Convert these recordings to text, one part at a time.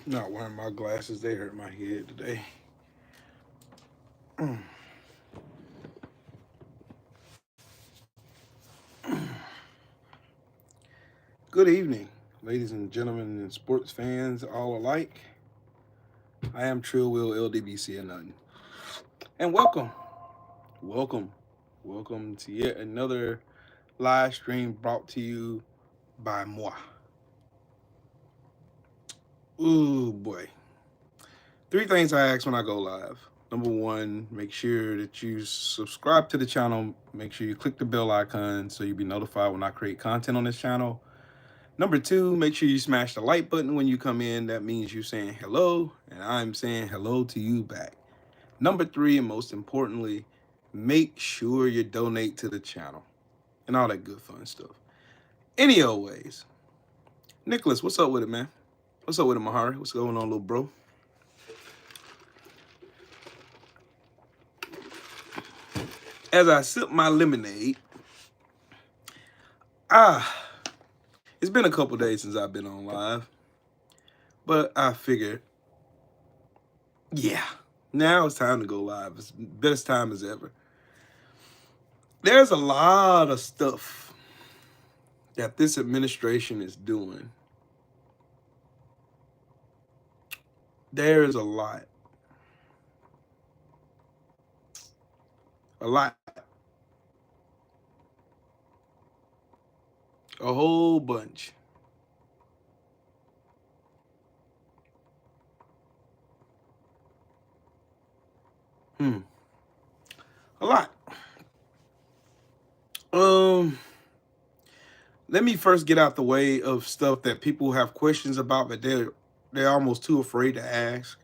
Not wearing my glasses. They hurt my head today. Good evening, ladies and gentlemen and sports fans all alike. I am Trill Will LDBC and nothing. And welcome, welcome to yet another live stream brought to you by moi. Ooh boy. Three things I ask when I go live. Number one, make sure that you subscribe to the channel. Make sure you click the bell icon so you'll be notified when I create content on this channel. Number two, make sure you smash the like button when you come in. That means you saying hello, and I'm saying hello to you back. Number three, and most importantly, make sure you donate to the channel and all that good fun stuff. Any old ways. Nicholas, what's up with it, man? What's up with it, Mahari? What's going on, little bro? As I sip my lemonade, it's been a couple days since I've been on live, but I figured, yeah, now it's time to go live. It's the best time as ever. There's a lot of stuff that this administration is doing. There's a lot. A lot. A whole bunch. A lot. Let me first get out the way of stuff that people have questions about, but they're almost too afraid to ask.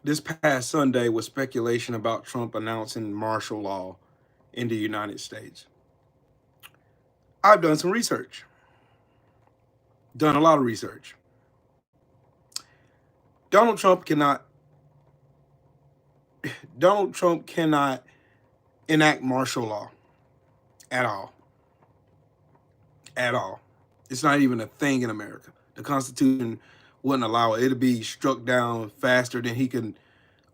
This past Sunday was speculation about Trump announcing martial law in the United States. I've done some research. Done a lot of research. Donald Trump cannot enact martial law at all. At all. It's not even a thing in America. The Constitution wouldn't allow it. It'd be struck down faster than he can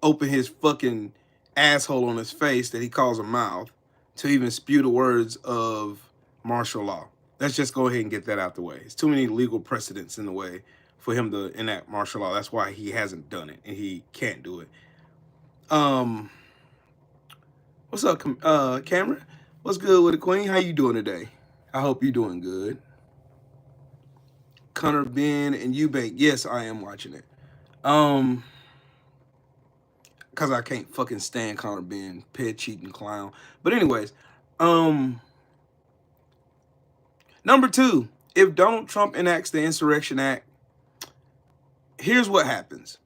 open his fucking asshole on his face that he calls a mouth to even spew the words of martial law. Let's just go ahead and get that out the way. It's too many legal precedents in the way for him to enact martial law. That's why he hasn't done it and he can't do it. What's up, Cameron? What's good with the Queen? How you doing today? I hope you're doing good. Connor, Ben, and Eubank. Yes, I am watching it. Because I can't fucking stand Connor Ben, pet cheating clown. But anyways, number two, if Donald Trump enacts the Insurrection Act, here's what happens.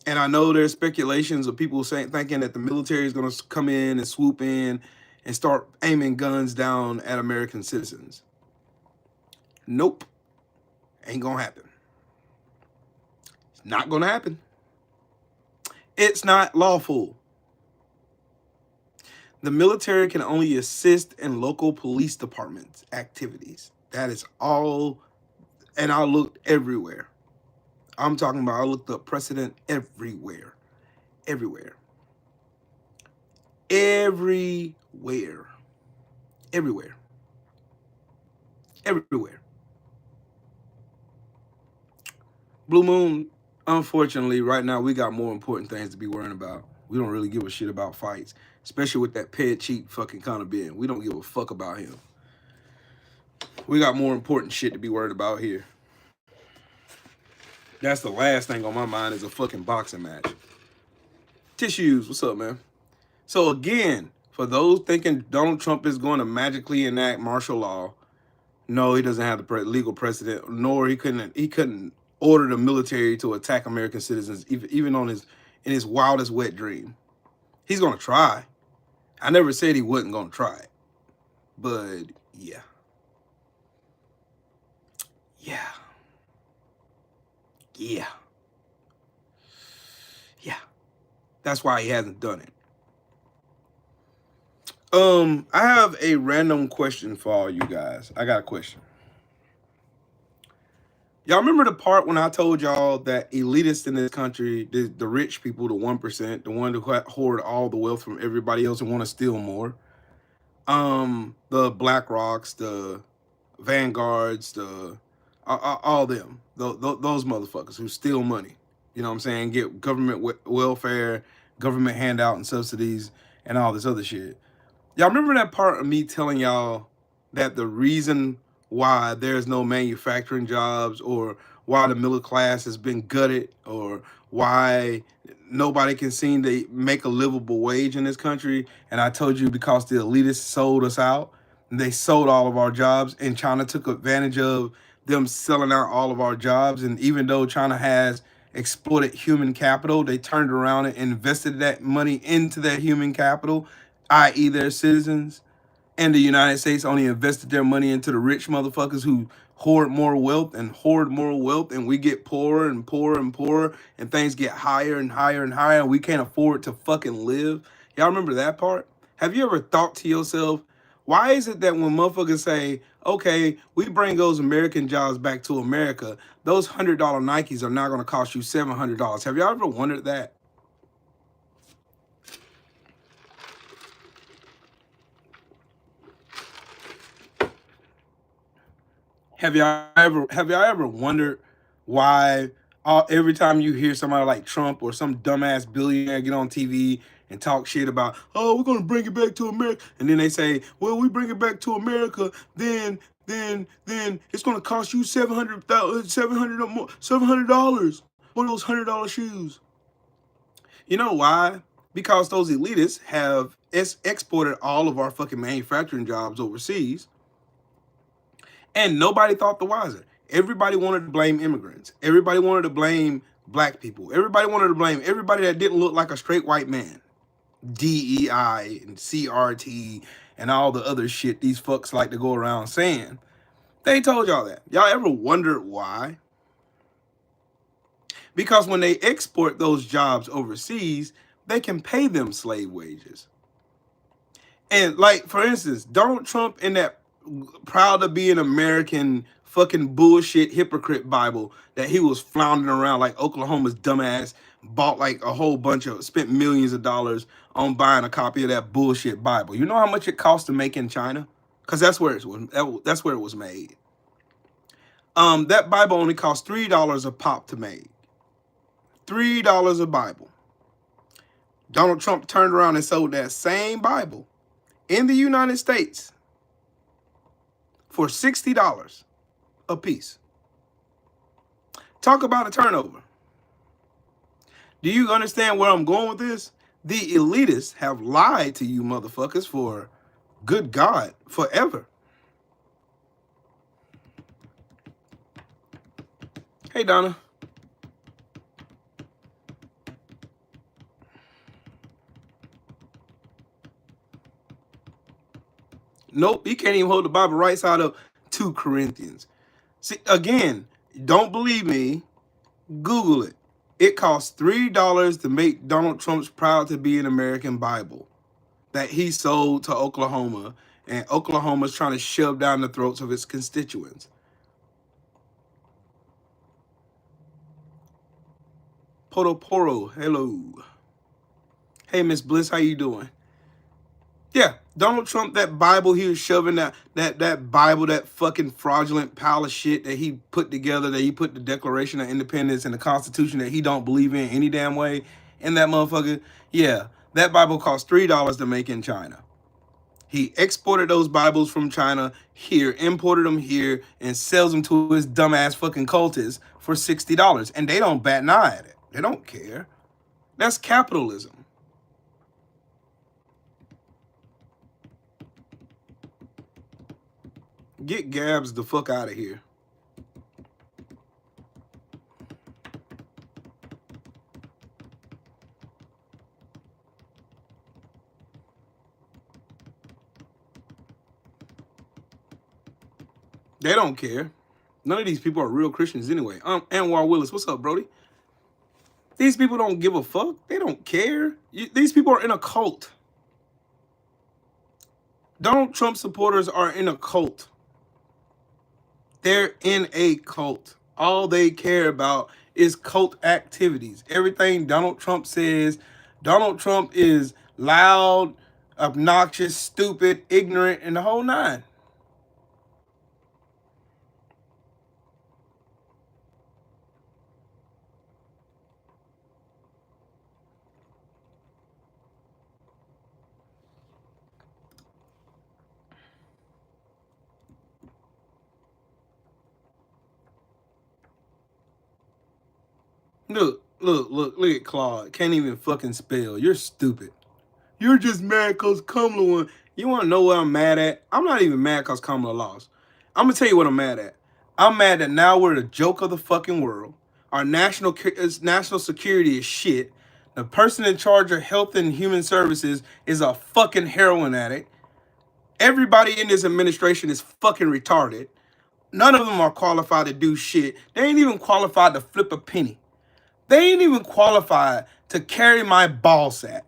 And I know there's speculations of people thinking that the military is going to come in and swoop in and start aiming guns down at American citizens. Nope. Ain't going to happen. It's not going to happen. It's not lawful. The military can only assist in local police departments' activities. That is all. And I looked everywhere. I'm talking about I looked up precedent everywhere. Everywhere. Everywhere. Everywhere. Everywhere. Blue Moon, unfortunately, right now we got more important things to be worrying about. We don't really give a shit about fights, especially with that pet cheat fucking Conor Ben. We don't give a fuck about him. We got more important shit to be worried about here. That's the last thing on my mind is a fucking boxing match. Tissues, what's up, man? So again, for those thinking Donald Trump is going to magically enact martial law, no, he doesn't have the legal precedent, nor he couldn't order the military to attack American citizens, even in his wildest wet dream. He's gonna try. I never said he wasn't gonna try it, but yeah. That's why he hasn't done it. I have a random question for all you guys. I got a question. Y'all remember the part when I told y'all that elitists in this country, the rich people, the 1%, the one who hoard all the wealth from everybody else and want to steal more? The Black Rocks, the Vanguards, the all them, those motherfuckers who steal money. You know what I'm saying? Get government welfare, government handout and subsidies, and all this other shit. Y'all remember that part of me telling y'all that the reason why there's no manufacturing jobs, or why the middle class has been gutted, or why nobody can seem to make a livable wage in this country? And I told you because the elitists sold us out. They sold all of our jobs, and China took advantage of them selling out all of our jobs. And even though China has exploited human capital, they turned around and invested that money into that human capital, i.e. their citizens. And the United States only invested their money into the rich motherfuckers who hoard more wealth and hoard more wealth, and we get poorer and poorer and poorer, and things get higher and higher and higher, and we can't afford to fucking live. Y'all remember that part? Have you ever thought to yourself, why is it that when motherfuckers say, okay, we bring those American jobs back to America, those $100 Nikes are not going to cost you $700? Have y'all ever wondered that? Have y'all ever wondered why every time you hear somebody like Trump or some dumbass billionaire get on TV and talk shit about, oh, we're gonna bring it back to America, and then they say, well, we bring it back to America, then it's gonna cost you $700 for those $100 shoes. You know why? Because those elitists have exported all of our fucking manufacturing jobs overseas. And nobody thought the wiser. Everybody wanted to blame immigrants. Everybody wanted to blame black people. Everybody wanted to blame everybody that didn't look like a straight white man. DEI and CRT and all the other shit these fucks like to go around saying. They told y'all that. Y'all ever wondered why? Because when they export those jobs overseas, they can pay them slave wages. And like, for instance, Donald Trump in that proud to be an American fucking bullshit hypocrite Bible that he was floundering around like Oklahoma's dumbass, bought like a whole bunch of, spent millions of dollars on buying a copy of that bullshit Bible. You know how much it costs to make in China? Because that's where it was made. That Bible only cost $3 a pop to make. $3 a Bible. Donald Trump turned around and sold that same Bible in the United States for $60 a piece. Talk about a turnover. Do you understand where I'm going with this? The elitists have lied to you motherfuckers for, good God, forever. Hey, Donna. Nope, he can't even hold the Bible right side up. 2 Corinthians. See, again, don't believe me, Google it. It costs $3 to make Donald Trump's proud to be an American Bible that he sold to Oklahoma, and Oklahoma's trying to shove down the throats of its constituents. Poro, hello. Hey, Miss Bliss, how you doing? Yeah, Donald Trump, that Bible he was shoving, that Bible, that fucking fraudulent pile of shit that he put together, that he put the Declaration of Independence and the Constitution that he don't believe in any damn way in that motherfucker. Yeah, that Bible cost $3 to make in China. He exported those Bibles from China here, imported them here, and sells them to his dumbass fucking cultists for $60. And they don't bat an eye at it. They don't care. That's capitalism. Get Gabs the fuck out of here. They don't care. None of these people are real Christians anyway. Anwar Willis, what's up, Brody? These people don't give a fuck. They don't care. These people are in a cult. Donald Trump supporters are in a cult. They're in a cult. All they care about is cult activities. Everything Donald Trump says, Donald Trump is loud, obnoxious, stupid, ignorant, and the whole nine. Look at Claude. Can't even fucking spell. You're stupid. You're just mad because Kamala won. You want to know what I'm mad at? I'm not even mad because Kamala lost. I'm going to tell you what I'm mad at. I'm mad that now we're the joke of the fucking world. Our national security is shit. The person in charge of health and human services is a fucking heroin addict. Everybody in this administration is fucking retarded. None of them are qualified to do shit. They ain't even qualified to flip a penny. They ain't even qualified to carry my ball sack.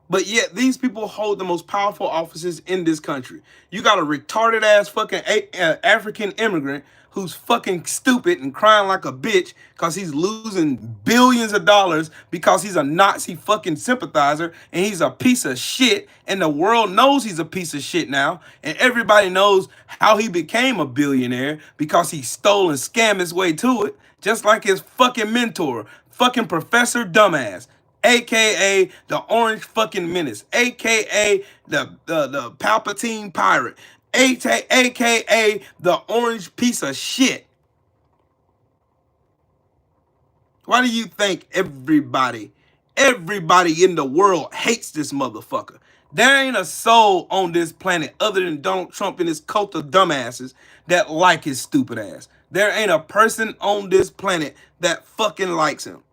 But yet these people hold the most powerful offices in this country. You got a retarded ass fucking African immigrant who's fucking stupid and crying like a bitch because he's losing billions of dollars because he's a Nazi fucking sympathizer and he's a piece of shit, and the world knows he's a piece of shit now, and everybody knows how he became a billionaire because he stole and scammed his way to it, just like his fucking mentor, fucking Professor Dumbass, aka the Orange fucking Menace, aka the Palpatine Pirate, aka the Orange piece of shit. Why do you think everybody in the world hates this motherfucker? There ain't a soul on this planet other than Donald Trump and his cult of dumbasses that like his stupid ass. There ain't a person on this planet that fucking likes him.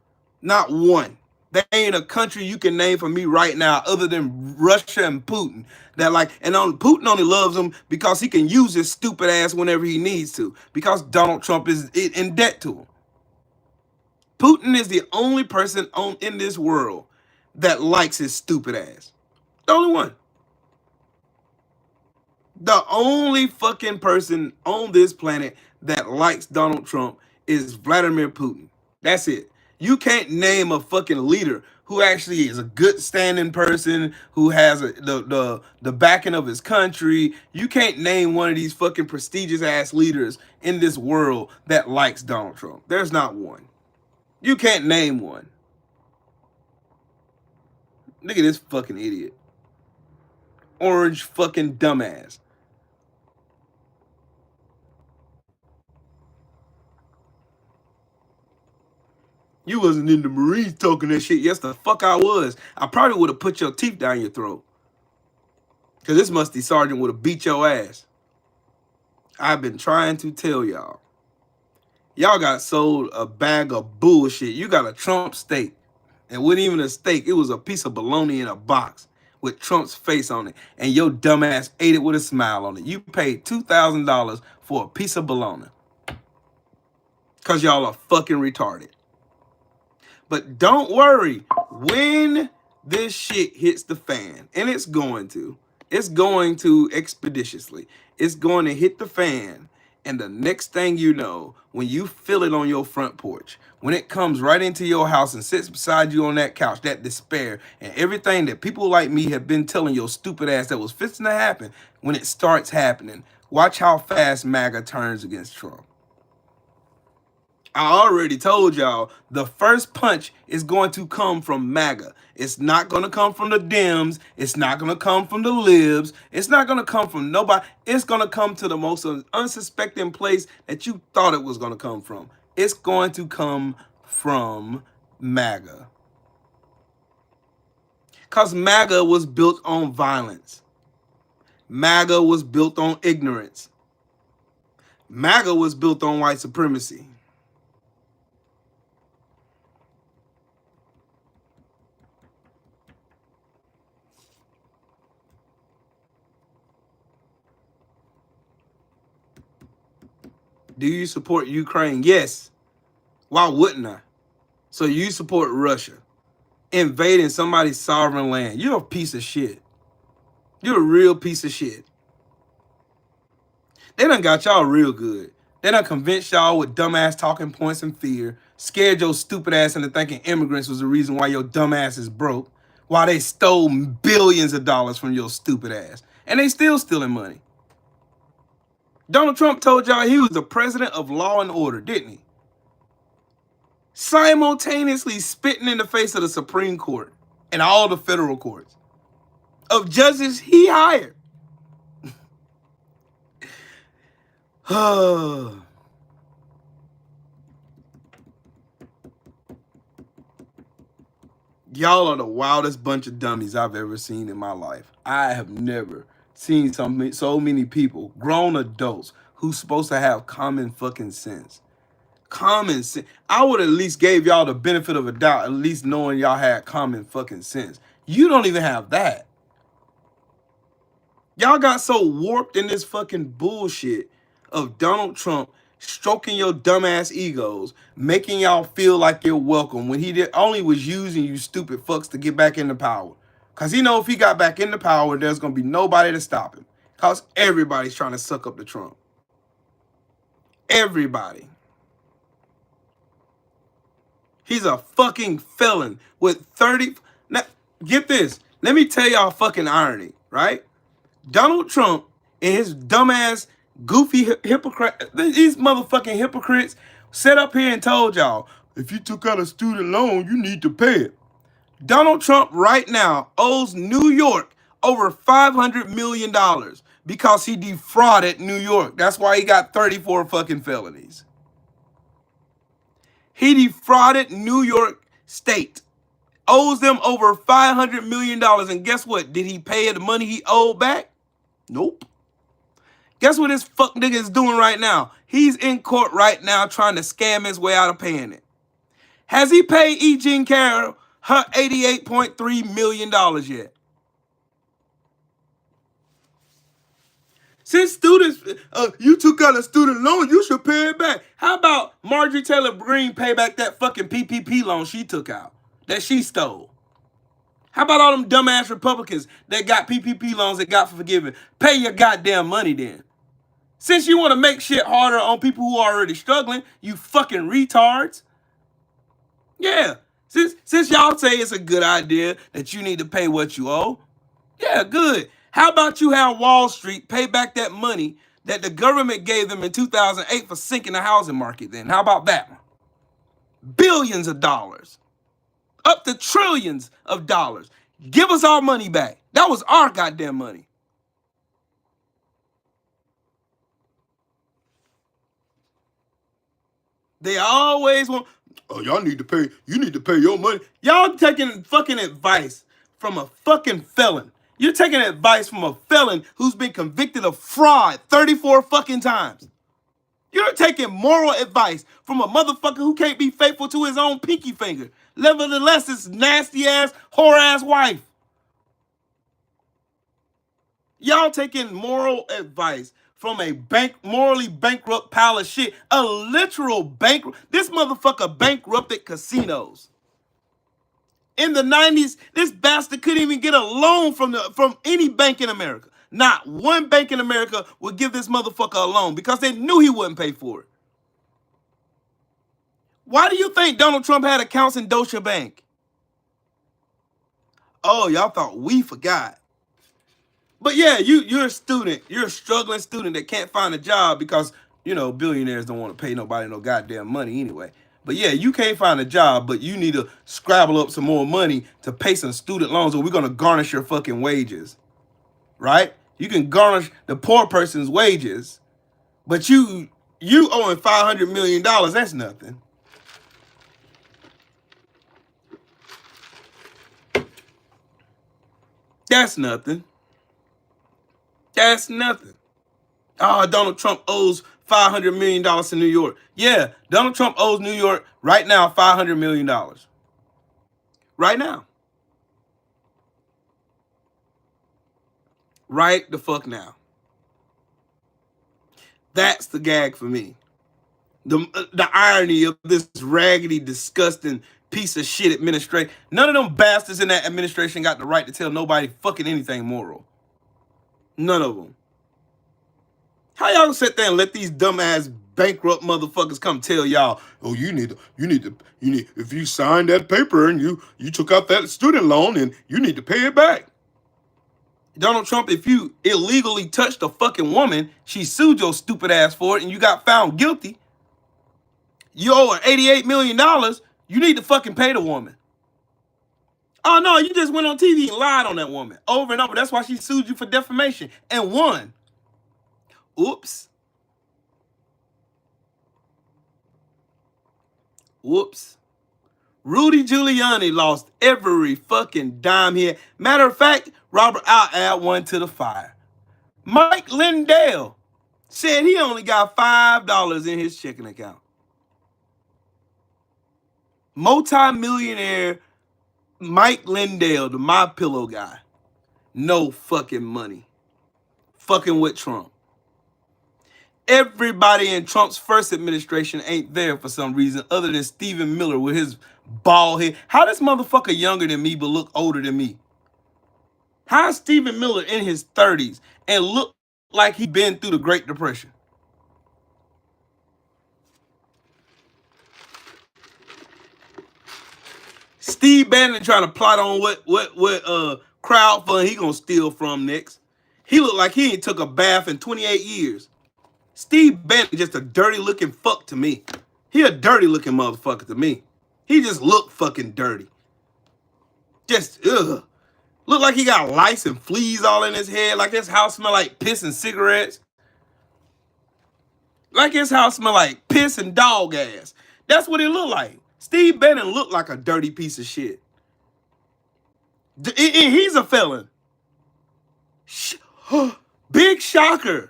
Not one. There ain't a country you can name for me right now other than Russia and Putin that like, and Putin only loves him because he can use his stupid ass whenever he needs to, because Donald Trump is in debt to him. Putin is the only person in this world that likes his stupid ass. The only one. The only fucking person on this planet that likes Donald Trump is Vladimir Putin. That's it. You can't name a fucking leader who actually is a good standing person, who has the backing of his country. You can't name one of these fucking prestigious ass leaders in this world that likes Donald Trump. There's not one. You can't name one. Look at this fucking idiot. Orange fucking dumbass. You wasn't in the Marines talking that shit. Yes, the fuck I was. I probably would have put your teeth down your throat. Because this musty sergeant would have beat your ass. I've been trying to tell y'all. Y'all got sold a bag of bullshit. You got a Trump steak. It wasn't even a steak. It was a piece of bologna in a box with Trump's face on it. And your dumbass ate it with a smile on it. You paid $2,000 for a piece of bologna. Because y'all are fucking retarded. But don't worry, when this shit hits the fan, and it's going to expeditiously, it's going to hit the fan, and the next thing you know, when you feel it on your front porch, when it comes right into your house and sits beside you on that couch, that despair, and everything that people like me have been telling your stupid ass that was fixing to happen, when it starts happening, watch how fast MAGA turns against Trump. I already told y'all the first punch is going to come from MAGA. It's not going to come from the Dems. It's not going to come from the Libs. It's not going to come from nobody. It's going to come to the most unsuspecting place that you thought it was going to come from. It's going to come from MAGA. Because MAGA was built on violence. MAGA was built on ignorance. MAGA was built on white supremacy. Do you support Ukraine? Yes. Why wouldn't I? So you support Russia invading somebody's sovereign land. You're a piece of shit. You're a real piece of shit. They done got y'all real good. They done convinced y'all with dumbass talking points and fear, scared your stupid ass into thinking immigrants was the reason why your dumb ass is broke, while they stole billions of dollars from your stupid ass. And they still stealing money. Donald Trump told y'all he was the president of law and order, didn't he? Simultaneously spitting in the face of the Supreme Court and all the federal courts of judges he hired. Y'all are the wildest bunch of dummies I've ever seen in my life. I have never seen so many people, grown adults, who's supposed to have common fucking sense. Common sense. I would at least gave y'all the benefit of a doubt, at least knowing y'all had common fucking sense. You don't even have that. Y'all got so warped in this fucking bullshit of Donald Trump stroking your dumbass egos, making y'all feel like you're welcome when he only was using you stupid fucks to get back into power. Because he know if he got back into power, there's going to be nobody to stop him. Because everybody's trying to suck up to Trump. Everybody. He's a fucking felon with 30... Now, get this. Let me tell y'all fucking irony, right? Donald Trump and his dumbass, goofy hypocrite, these motherfucking hypocrites sat up here and told y'all, if you took out a student loan, you need to pay it. Donald Trump right now owes New York over $500 million because he defrauded New York. That's why he got 34 fucking felonies. He defrauded New York State. Owes them over $500 million. And guess what? Did he pay the money he owed back? Nope. Guess what this fuck nigga is doing right now? He's in court right now trying to scam his way out of paying it. Has he paid E. Jean Carroll her $88.3 million yet? Since students, you took out a student loan, you should pay it back. How about Marjorie Taylor Greene pay back that fucking PPP loan she took out, that she stole? How about all them dumbass Republicans that got PPP loans that got forgiven? Pay your goddamn money then. Since you want to make shit harder on people who are already struggling, you fucking retards. Yeah, since y'all say it's a good idea that you need to pay what you owe, yeah, good. How about you have Wall Street pay back that money that the government gave them in 2008 for sinking the housing market then? How about that one? Billions of dollars. Up to trillions of dollars. Give us our money back. That was our goddamn money. They always want, oh, y'all need to pay, you need to pay your money. Y'all taking fucking advice from a fucking felon. You're taking advice from a felon who's been convicted of fraud 34 fucking times. You're taking moral advice from a motherfucker who can't be faithful to his own pinky finger. Nevertheless, his nasty ass, whore ass wife. Y'all taking moral advice from a morally bankrupt pile of shit. A literal bankrupt. This motherfucker bankrupted casinos. In the 90s, this bastard couldn't even get a loan from any bank in America. Not one bank in America would give this motherfucker a loan because they knew he wouldn't pay for it. Why do you think Donald Trump had accounts in Deutsche Bank? Oh, y'all thought we forgot. But yeah, you're a student. You're a struggling student that can't find a job because, you know, billionaires don't want to pay nobody no goddamn money anyway. But yeah, you can't find a job, but you need to scrabble up some more money to pay some student loans or we're going to garnish your fucking wages. Right? You can garnish the poor person's wages, but you owing $500 million, that's nothing. That's nothing. That's nothing. Oh, Donald Trump owes $500 million to New York. Yeah, Donald Trump owes New York right now $500 million. Right now. Right the fuck now. That's the gag for me. The irony of this raggedy, disgusting piece of shit administration. None of them bastards in that administration got the right to tell nobody fucking anything moral. None of them. How y'all sit there and let these dumbass bankrupt motherfuckers come tell y'all, oh, you need, if you signed that paper and you took out that student loan and you need to pay it back. Donald Trump, if you illegally touched a fucking woman, she sued your stupid ass for it and you got found guilty, you owe her $88 million, you need to fucking pay the woman. Oh no, you just went on TV and lied on that woman over and over. That's why she sued you for defamation and won. Oops. Whoops. Rudy Giuliani lost every fucking dime here. Matter of fact, Robert, I'll add one to the fire. Mike Lindell said he only got $5 in his checking account. Multi-millionaire Mike Lindell, the My Pillow guy, no fucking money. Fucking with Trump. Everybody in Trump's first administration ain't there for some reason other than Stephen Miller with his bald head. How this motherfucker younger than me but look older than me? How is Stephen Miller in his 30s and look like he been through the Great Depression? Steve Bannon trying to plot on what crowdfund he gonna steal from next. He look like he ain't took a bath in 28 years. Steve Bannon just a dirty looking fuck to me. He a dirty looking motherfucker to me. He just look fucking dirty. Just ugh. Look like he got lice and fleas all in his head. Like his house smell like piss and cigarettes. Like his house smell like piss and dog ass. That's what it look like. Steve Bannon looked like a dirty piece of shit. He's a felon. Big shocker.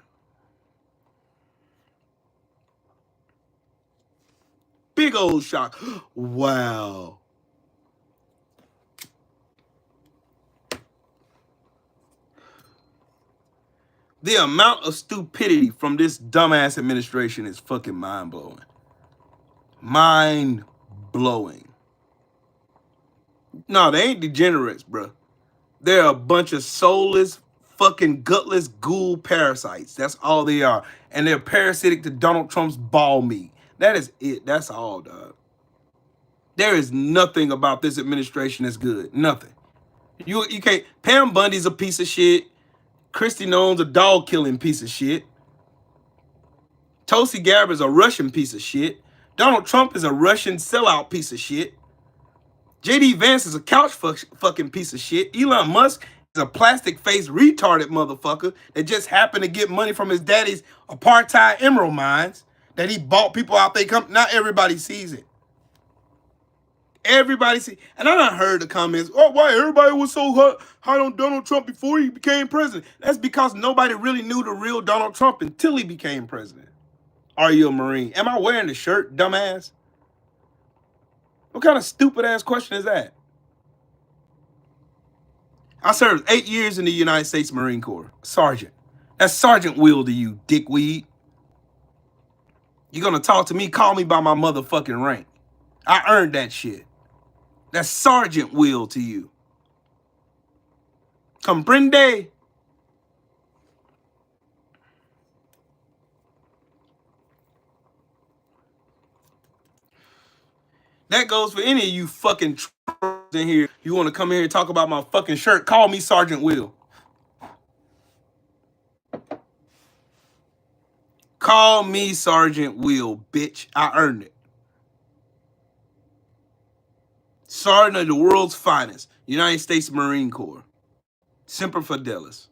Big old shock. Wow. The amount of stupidity from this dumbass administration is fucking mind-blowing. Mind-blowing. No, they ain't degenerates, bro. They're a bunch of soulless, fucking gutless ghoul parasites. That's all they are. And they're parasitic to Donald Trump's ball meat. That is it. That's all, dog. There is nothing about this administration that's good. Nothing. You can't. Pam Bundy's a piece of shit. Christy Nolan's a dog-killing piece of shit. Tulsi Gabbard's a Russian piece of shit. Donald Trump is a Russian sellout piece of shit. J.D. Vance is a couch fucking piece of shit. Elon Musk is a plastic-faced retarded motherfucker that just happened to get money from his daddy's apartheid emerald mines that he bought people out they come. Not everybody sees it. Everybody see, and I done heard the comments, oh, why everybody was so hot on Donald Trump before he became president. That's because nobody really knew the real Donald Trump until he became president. Are you a Marine? Am I wearing the shirt, dumbass? What kind of stupid ass question is that? I served 8 years in the United States Marine Corps. Sergeant. That's Sergeant Will to you, dickweed. You're gonna talk to me, call me by my motherfucking rank. I earned that shit. That's Sergeant Will to you. Comprende? That goes for any of you fucking in here. You want to come here and talk about my fucking shirt? Call me Sergeant Will. Call me Sergeant Will, bitch. I earned it. Sergeant of the world's finest, United States Marine Corps. Semper Fidelis.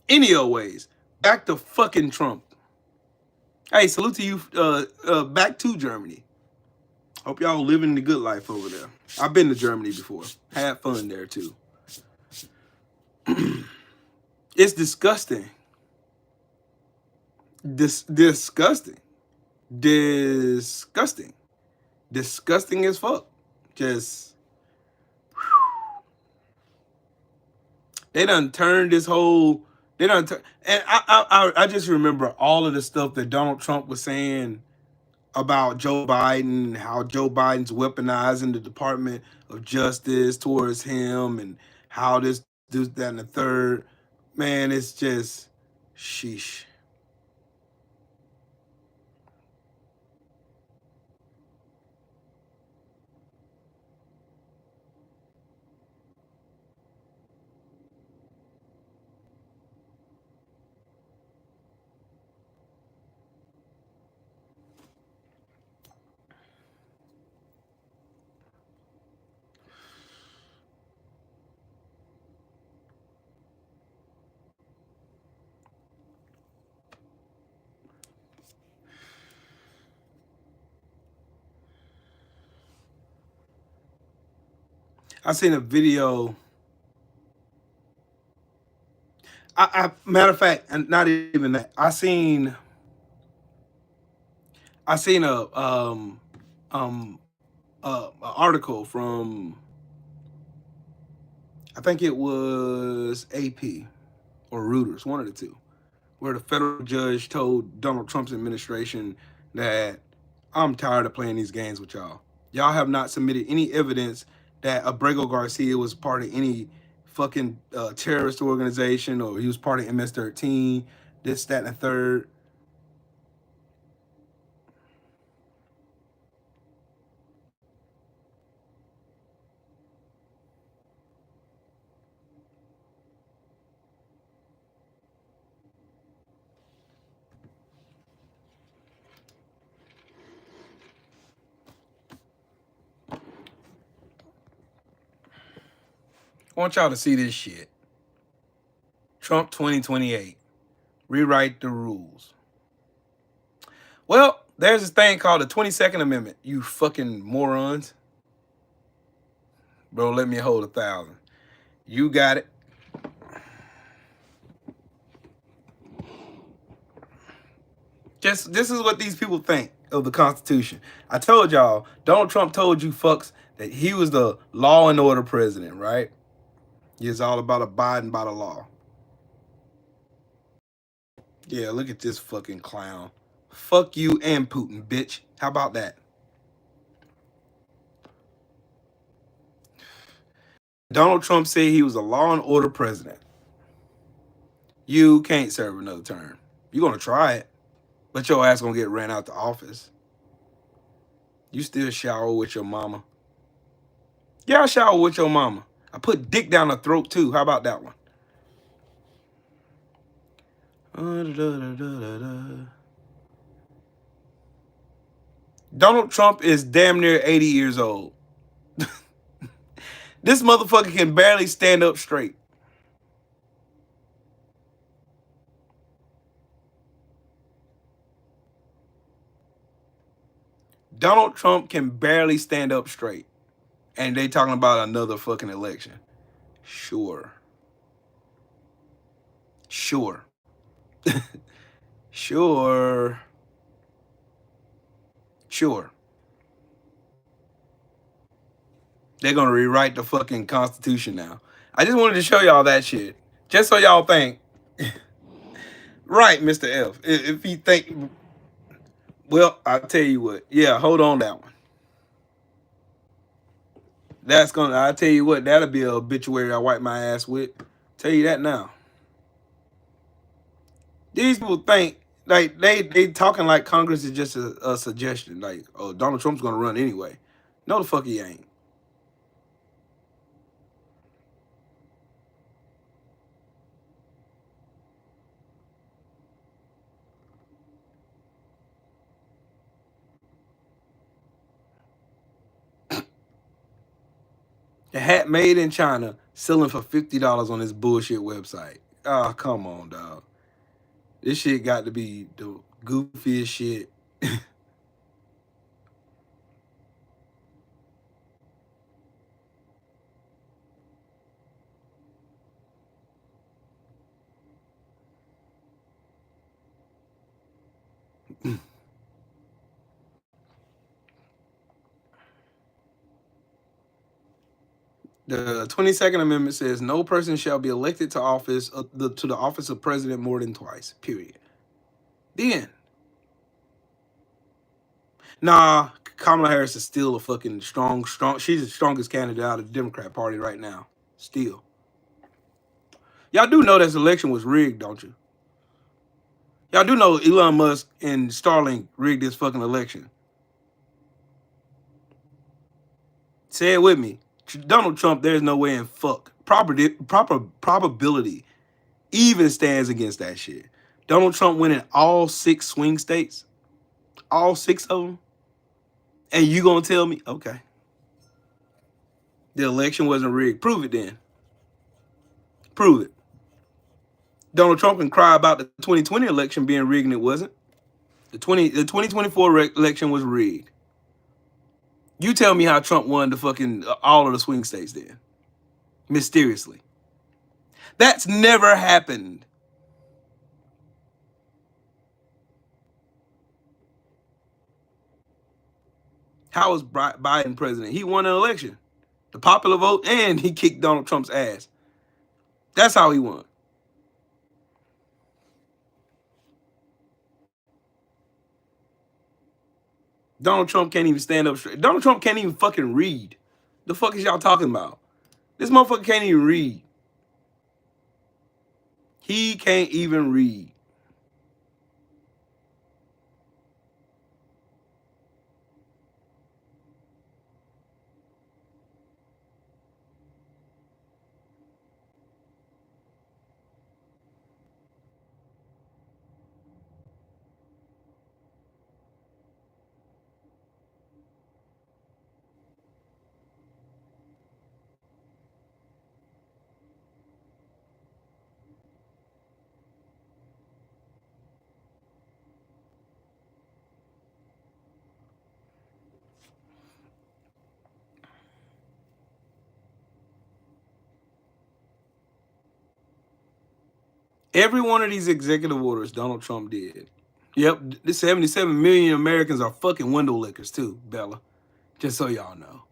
Any old ways. Back to fucking Trump. Hey, salute to you back to Germany. Hope y'all living the good life over there. I've been to Germany before. Had fun there too. It's disgusting. Disgusting. Disgusting. Disgusting as fuck. Just they done turned this whole. They done and I just remember all of the stuff that Donald Trump was saying about Joe Biden and how Joe Biden's weaponizing the Department of Justice towards him and how this, that, and the third. Man, it's just Sheesh. I seen a video. Matter of fact, and not even that. I seen um a article from, I think it was AP or Reuters, one of the two, where the federal judge told Donald Trump's administration that I'm tired of playing these games with y'all. Y'all have not submitted any evidence that Abrego Garcia was part of any fucking terrorist organization, or he was part of MS-13, this, that, and the third. I want y'all to see this shit. Trump 2028. Rewrite the rules. Well, there's this thing called the 22nd Amendment, you fucking morons. Bro, let me hold 1,000. You got it. This is what these people think of the Constitution. I told y'all, Donald Trump told you fucks that he was the law and order president, right? It's all about abiding by the law. Yeah, look at this fucking clown. Fuck you and Putin, bitch. How about that? Donald Trump said he was a law and order president. You can't serve another term. You're gonna try it, but your ass gonna get ran out the office. You still shower with your mama. Yeah, I shower with your mama. I put dick down her throat too. How about that one? Donald Trump is damn near 80 years old. This motherfucker can barely stand up straight. Donald Trump can barely stand up straight. And they talking about another fucking election. Sure. Sure. Sure. Sure. They're gonna rewrite the fucking Constitution now. I just wanted to show y'all that shit. Just so y'all think. Right, Mr. F. If he think, well, I'll tell you what. Yeah, hold on that one. I'll tell you what, that'll be an obituary I wipe my ass with. Tell you that now. These people think, like, they talking like Congress is just a suggestion. Like, oh, Donald Trump's gonna run anyway. No, the fuck he ain't. The hat made in China, selling for $50 on this bullshit website. Oh, come on, dog. This shit got to be the goofiest shit. The 22nd Amendment says no person shall be elected to office to the office of president more than twice. Period. The end. Nah, Kamala Harris is still a fucking strong. She's the strongest candidate out of the Democrat Party right now. Still. Y'all do know this election was rigged, don't you? Y'all do know Elon Musk and Starlink rigged this fucking election. Say it with me. Donald Trump, there's no way in fuck. Proper probability even stands against that shit. Donald Trump went in all 6 swing states, all 6 of them, and you gonna tell me, okay, the election wasn't rigged? Prove it then. Prove it. Donald Trump can cry about the 2020 election being rigged and it wasn't. The 2024 election was rigged. You tell me how Trump won the fucking all of the swing states then, mysteriously. That's never happened. How was Biden president? He won an election, the popular vote, and he kicked Donald Trump's ass. That's how he won. Donald Trump can't even stand up straight. Donald Trump can't even fucking read. The fuck is y'all talking about? This motherfucker can't even read. He can't even read. Every one of these executive orders Donald Trump did. Yep, the 77 million Americans are fucking window lickers too, Bella. Just so y'all know.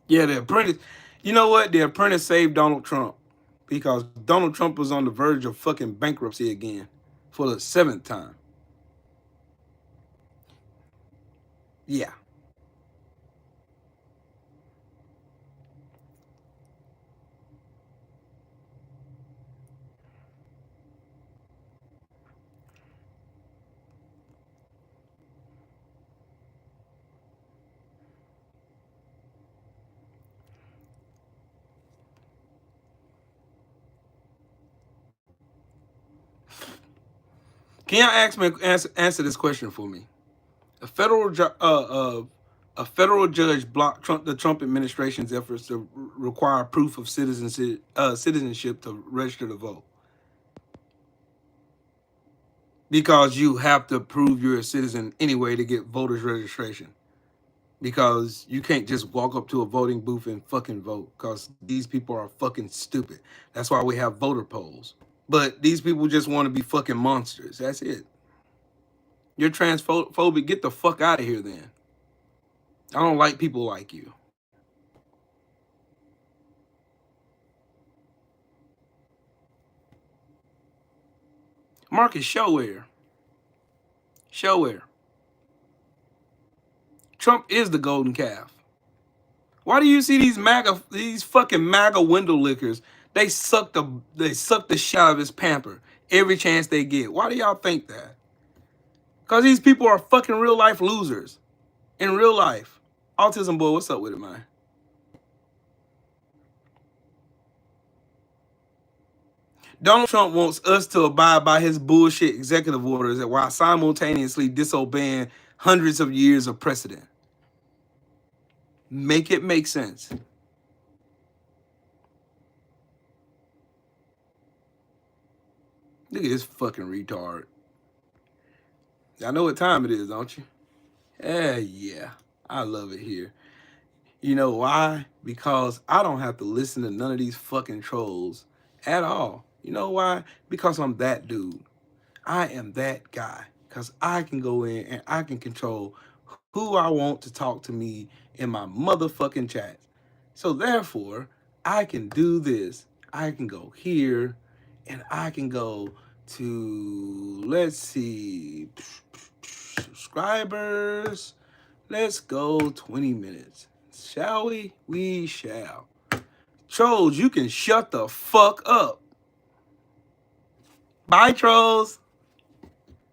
Yeah, the apprentice. You know what? The apprentice saved Donald Trump because Donald Trump was on the verge of fucking bankruptcy again for the 7th time. Yeah. Can y'all answer this question for me? A federal judge blocked the Trump administration's efforts to require proof of citizenship to register to vote because you have to prove you're a citizen anyway to get voters registration. Because you can't just walk up to a voting booth and fucking vote because these people are fucking stupid. That's why we have voter polls. But these people just want to be fucking monsters. That's it. You're transphobic. Get the fuck out of here then. I don't like people like you. Marcus, show where. Show where. Trump is the golden calf. Why do you see these fucking MAGA window lickers? They suck the shit out of his pamper every chance they get. Why do y'all think that? Because these people are fucking real life losers. In real life. Autism boy, what's up with it, man? Donald Trump wants us to abide by his bullshit executive orders while simultaneously disobeying hundreds of years of precedent. Make it make sense. Look at this fucking retard. I know what time it is, don't you? Yeah. I love it here. You know why? Because I don't have to listen to none of these fucking trolls at all. You know why? Because I'm that dude. I am that guy. Because I can go in and I can control who I want to talk to me in my motherfucking chat. So therefore, I can do this. I can go here, and I can go to, let's see, subscribers. Let's go 20 minutes. Shall we? We shall. Trolls, you can shut the fuck up. Bye, trolls.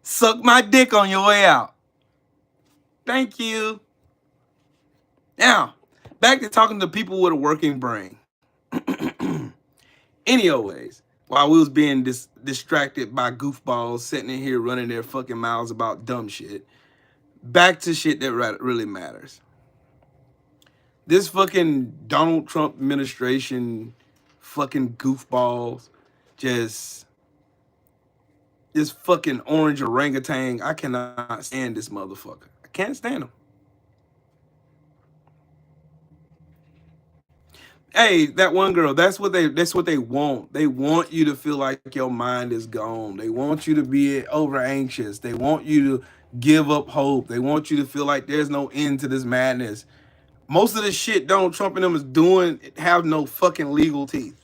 Suck my dick on your way out. Thank you. Now, back to talking to people with a working brain. Anyways, while we was being distracted by goofballs sitting in here running their fucking mouths about dumb shit, back to shit that really matters. This fucking Donald Trump administration fucking goofballs, just this fucking orange orangutan. I cannot stand this motherfucker. I can't stand him. Hey, that one girl, that's what they want. They want you to feel like your mind is gone. They want you to be over anxious. They want you to give up hope. They want you to feel like there's no end to this madness. Most of the shit Donald Trump and them is doing have no fucking legal teeth.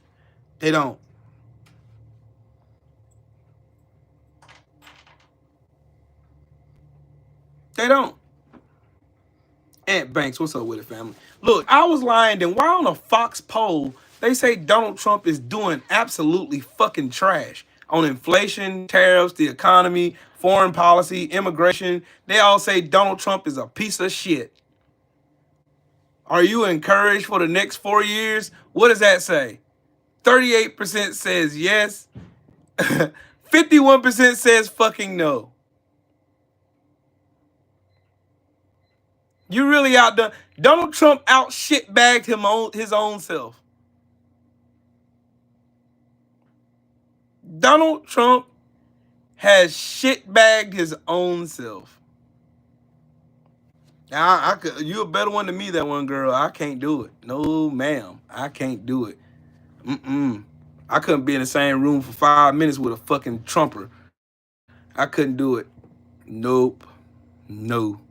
They don't. They don't. Aunt Banks, what's up with it, family? Look, I was lying. Then why on a Fox poll they say Donald Trump is doing absolutely fucking trash on inflation, tariffs, the economy, foreign policy, immigration? They all say Donald Trump is a piece of shit. Are you encouraged for the next 4 years? What does that say? 38% says yes. 51% says fucking no. You really outdone. Donald Trump out shitbagged his own self. Donald Trump has shitbagged his own self. Now, I could. You a better one than me, that one girl. I can't do it. No, ma'am. I can't do it. I couldn't be in the same room for 5 minutes with a fucking Trumper. I couldn't do it. Nope. No.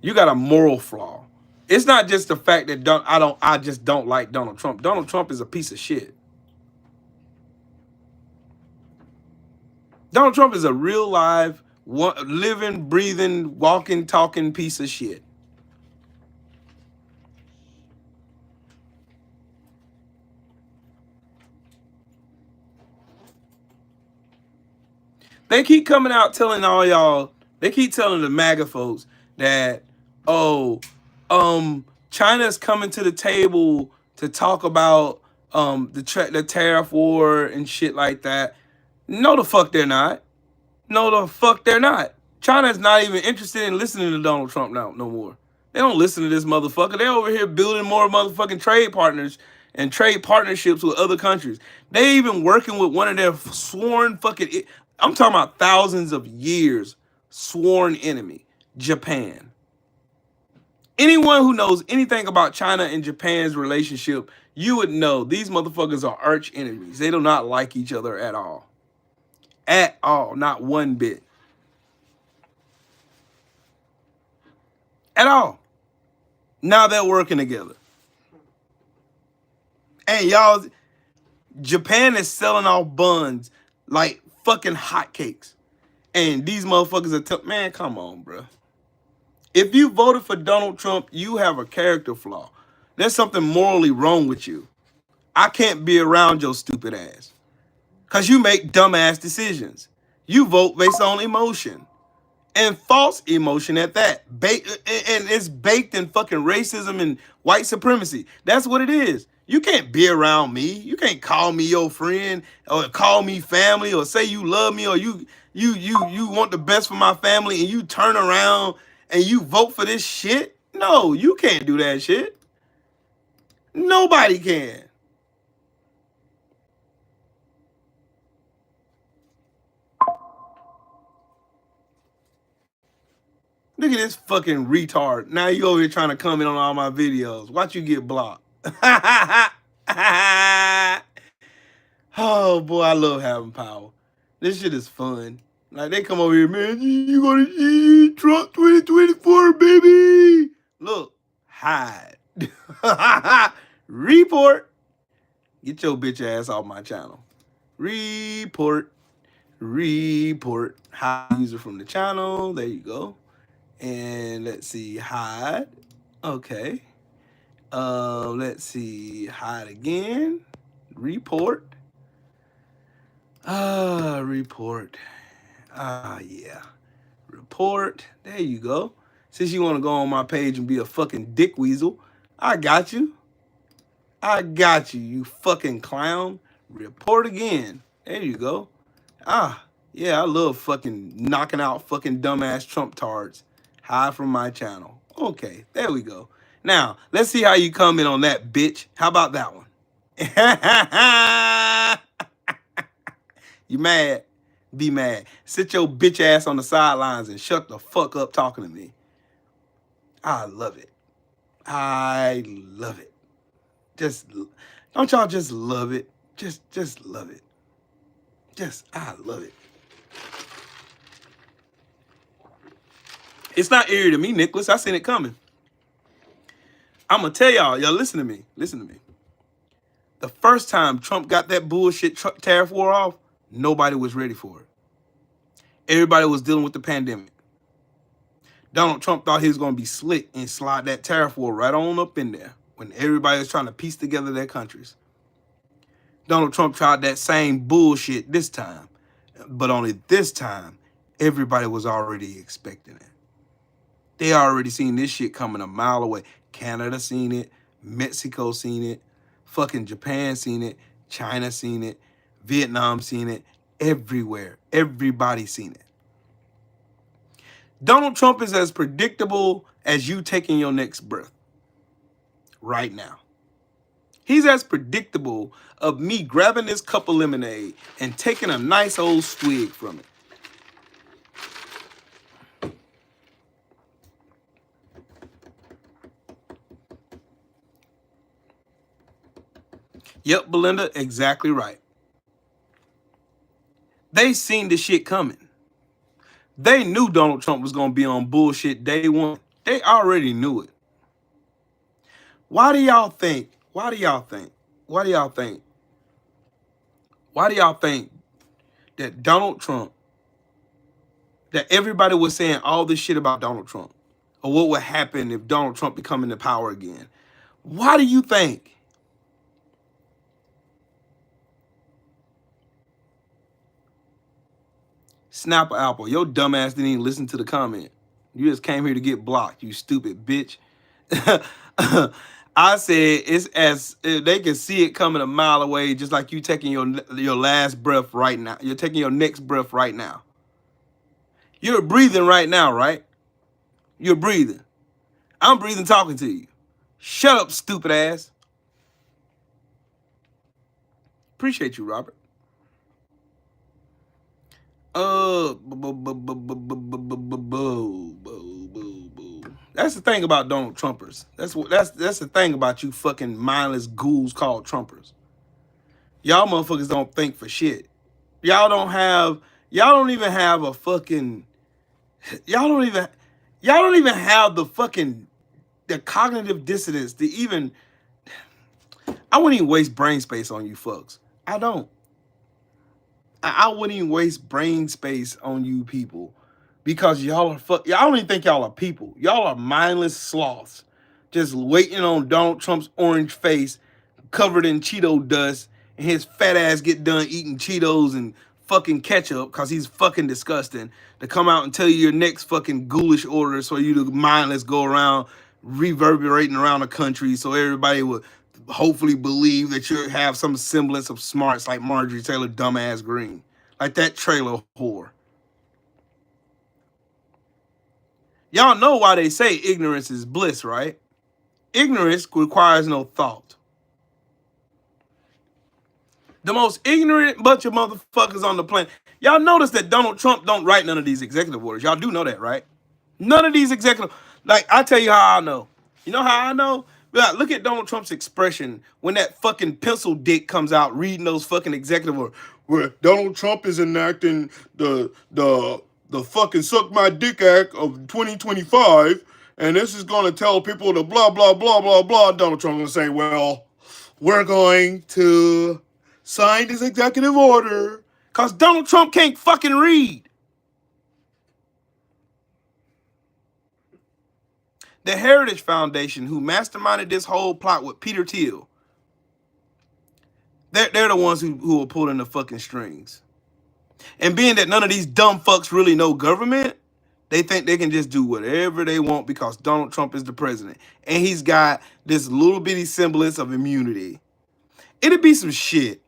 You got a moral flaw. It's not just the fact that I just don't like Donald Trump. Donald Trump is a piece of shit. Donald Trump is a real live, living, breathing, walking, talking piece of shit. They keep coming out telling all y'all, they keep telling the MAGA folks that, China's coming to the table to talk about the tariff war and shit like that. No, the fuck they're not. No, the fuck they're not. China's not even interested in listening to Donald Trump now, no more. They don't listen to this motherfucker. They're over here building more motherfucking trade partners and trade partnerships with other countries. They even working with one of their sworn fucking, I'm talking about thousands of years sworn enemy, Japan. Anyone who knows anything about China and Japan's relationship, you would know these motherfuckers are arch enemies. They do not like each other at all. At all, not one bit. At all. Now they're working together. And y'all, Japan is selling off buns like fucking hotcakes. And these motherfuckers are man, come on, bro. If you voted for Donald Trump, you have a character flaw. There's something morally wrong with you. I can't be around your stupid ass. Because you make dumbass decisions. You vote based on emotion. And false emotion at that. And it's baked in fucking racism and white supremacy. That's what it is. You can't be around me. You can't call me your friend or call me family or say you love me or you want the best for my family and you turn around and you vote for this shit. No, you can't do that shit. Nobody can. Look at this fucking retard. Now you over here trying to comment on all my videos. Watch you get blocked. Oh boy, I love having power. This shit is fun. Like they come over here, man. You gonna see Trump 2024, baby? Look, hide. Report. Get your bitch ass off my channel. Report. Report. Hide user from the channel. There you go. And let's see. Hide. Okay. Let's see. Hide again. Report. Report. Yeah. Report. There you go. Since you want to go on my page and be a fucking dick weasel, I got you. I got you, you fucking clown. Report again. There you go. Yeah, I love fucking knocking out fucking dumbass Trump tards. Hide from my channel. Okay, there we go. Now, let's see how you comment on that, bitch. How about that one? You mad? Be mad. Sit your bitch ass on the sidelines and shut the fuck up talking to me. I love it. I love it. Don't y'all just love it? Just love it. I love it. It's not eerie to me, Nicholas. I seen it coming. I'm gonna tell y'all, listen to me. Listen to me. The first time Trump got that bullshit tariff war off, nobody was ready for it. Everybody was dealing with the pandemic. Donald Trump thought he was gonna be slick and slide that tariff war right on up in there when everybody was trying to piece together their countries. Donald Trump tried that same bullshit this time, but only this time, everybody was already expecting it. They already seen this shit coming a mile away. Canada seen it, Mexico seen it, fucking Japan seen it, China seen it, Vietnam seen it, everywhere. Everybody seen it. Donald Trump is as predictable as you taking your next breath right now. He's as predictable of me grabbing this cup of lemonade and taking a nice old swig from it. Yep, Belinda, exactly right. They seen the shit coming. They knew Donald Trump was going to be on bullshit day one. They already knew it. Why do y'all think that Donald Trump, that everybody was saying all this shit about Donald Trump, or what would happen if Donald Trump become into power again? Why do you think? Snapper Apple, your dumbass didn't even listen to the comment. You just came here to get blocked, you stupid bitch. I said it's as if they can see it coming a mile away, just like you taking your last breath right now. You're taking your next breath right now. You're breathing right now, right? You're breathing. I'm breathing talking to you. Shut up, stupid ass. Appreciate you, Robert. That's the thing about Donald Trumpers. That's the thing about you fucking mindless ghouls called Trumpers. Y'all motherfuckers don't think for shit. Y'all don't even have a fucking, y'all don't even have the fucking, the cognitive dissonance to even, I wouldn't even waste brain space on you fucks. I don't. I wouldn't even waste brain space on you people because y'all don't even think y'all are people. Y'all are mindless sloths just waiting on Donald Trump's orange face covered in Cheeto dust and his fat ass get done eating Cheetos and fucking ketchup because he's fucking disgusting to come out and tell you your next fucking ghoulish order so you to mindless go around reverberating around the country so everybody would hopefully believe that you have some semblance of smarts like Marjorie Taylor dumbass Greene. Like that trailer whore. Y'all know why they say ignorance is bliss, right? Ignorance requires no thought. The most ignorant bunch of motherfuckers on the planet. Y'all notice that Donald Trump don't write none of these executive orders. Y'all do know that, right? None of these executive, like I tell you how I know. You know how I know? Look at Donald Trump's expression when that fucking pencil dick comes out reading those fucking executive orders. Where Donald Trump is enacting the fucking Suck My Dick Act of 2025, and this is going to tell people to blah, blah, blah, blah, blah. Donald Trump going to say, well, we're going to sign this executive order because Donald Trump can't fucking read. The Heritage Foundation, who masterminded this whole plot with Peter Thiel, they're the ones who are pulling the fucking strings. And being that none of these dumb fucks really know government, they think they can just do whatever they want because Donald Trump is the president. And he's got this little bitty semblance of immunity. It'd be some shit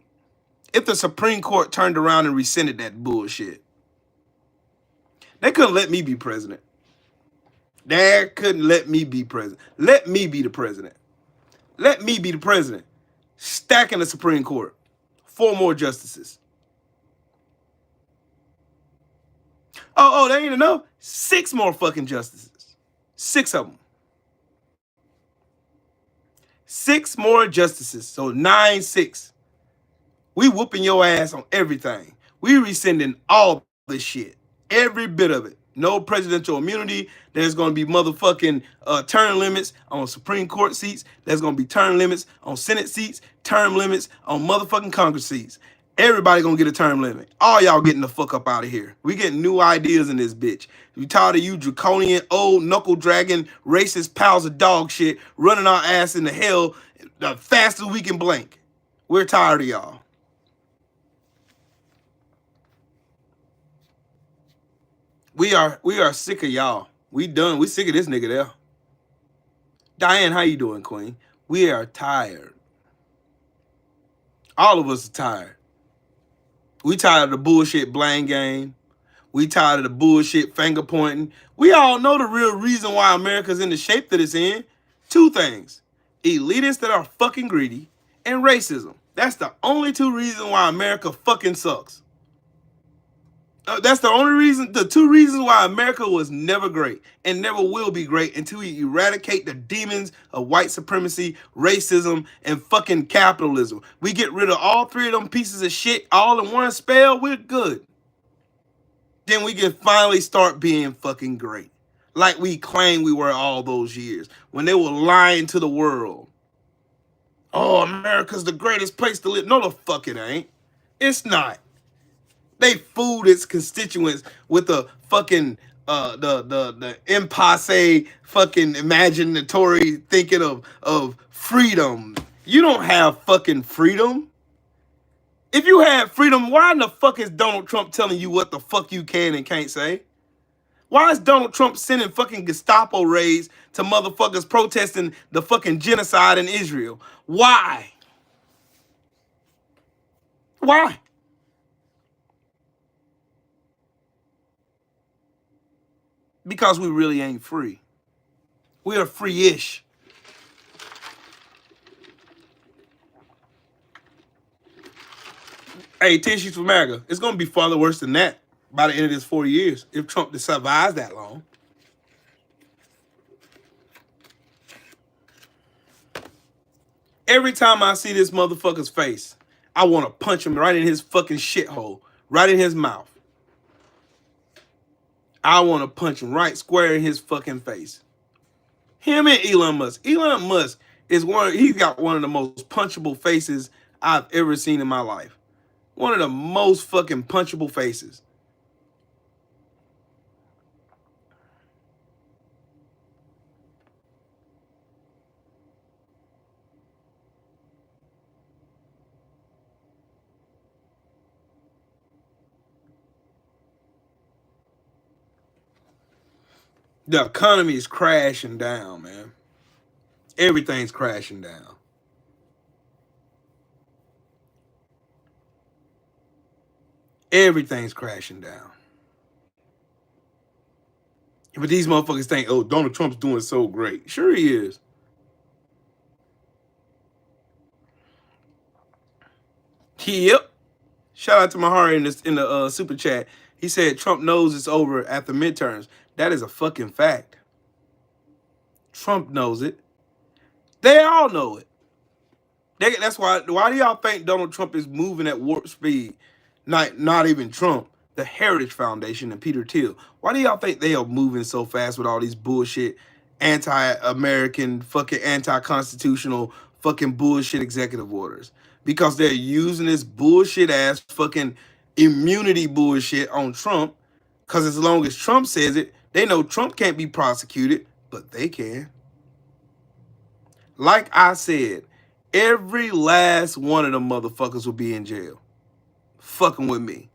if the Supreme Court turned around and rescinded that bullshit. They couldn't let me be president. They couldn't let me be president. Let me be the president. Let me be the president. Stacking the Supreme Court. 4 more justices. Oh, that ain't enough. 6 more fucking justices. 6 of them. 6 more justices. So 9-6. We whooping your ass on everything. We rescinding all this shit. Every bit of it. No presidential immunity. There's going to be motherfucking term limits on Supreme Court seats. There's going to be term limits on Senate seats. Term limits on motherfucking Congress seats. Everybody going to get a term limit. All y'all getting the fuck up out of here. We getting new ideas in this bitch. We tired of you draconian, old, knuckle-dragging, racist pals of dog shit running our ass into hell the fastest we can blink. We're tired of y'all. We are sick of y'all. We done. We sick of this nigga there. Diane, how you doing, Queen? We are tired. All of us are tired. We tired of the bullshit blame game. We tired of the bullshit finger pointing. We all know the real reason why America's in the shape that it's in. 2 things. Elitists that are fucking greedy and racism. That's the only 2 reasons why America fucking sucks. That's the only reason, the 2 reasons why America was never great and never will be great until we eradicate the demons of white supremacy, racism, and fucking capitalism. We get rid of all 3 of them pieces of shit all in one spell, we're good. Then we can finally start being fucking great. Like we claimed we were all those years when they were lying to the world. Oh, America's the greatest place to live. No, the fuck it ain't. It's not. They fooled its constituents with the fucking the impasse fucking imaginatory thinking of freedom. You don't have fucking freedom. If you had freedom, why in the fuck is Donald Trump telling you what the fuck you can and can't say? Why is Donald Trump sending fucking Gestapo raids to motherfuckers protesting the fucking genocide in Israel? Why? Why? Because we really ain't free. We are free-ish. Hey, 10 sheets for America. It's going to be farther worse than that by the end of this 4 years if Trump survives that long. Every time I see this motherfucker's face, I want to punch him right in his fucking shithole, right in his mouth. I want to punch him right square in his fucking face. Him and Elon Musk. Elon Musk is he's got one of the most punchable faces I've ever seen in my life. One of the most fucking punchable faces. The economy is crashing down, man. Everything's crashing down. Everything's crashing down. But these motherfuckers think, oh, Donald Trump's doing so great. Sure he is. Yep. Shout out to Mahari in the super chat. He said Trump knows it's over after midterms. That is a fucking fact. Trump knows it. They all know it. That's why do y'all think Donald Trump is moving at warp speed? Not even Trump. The Heritage Foundation and Peter Thiel. Why do y'all think they are moving so fast with all these bullshit, anti-American, fucking anti-constitutional, fucking bullshit executive orders because they're using this bullshit ass fucking immunity bullshit on Trump. Because as long as Trump says it, they know Trump can't be prosecuted, but they can. Like I said, every last one of them motherfuckers will be in jail. Fucking with me.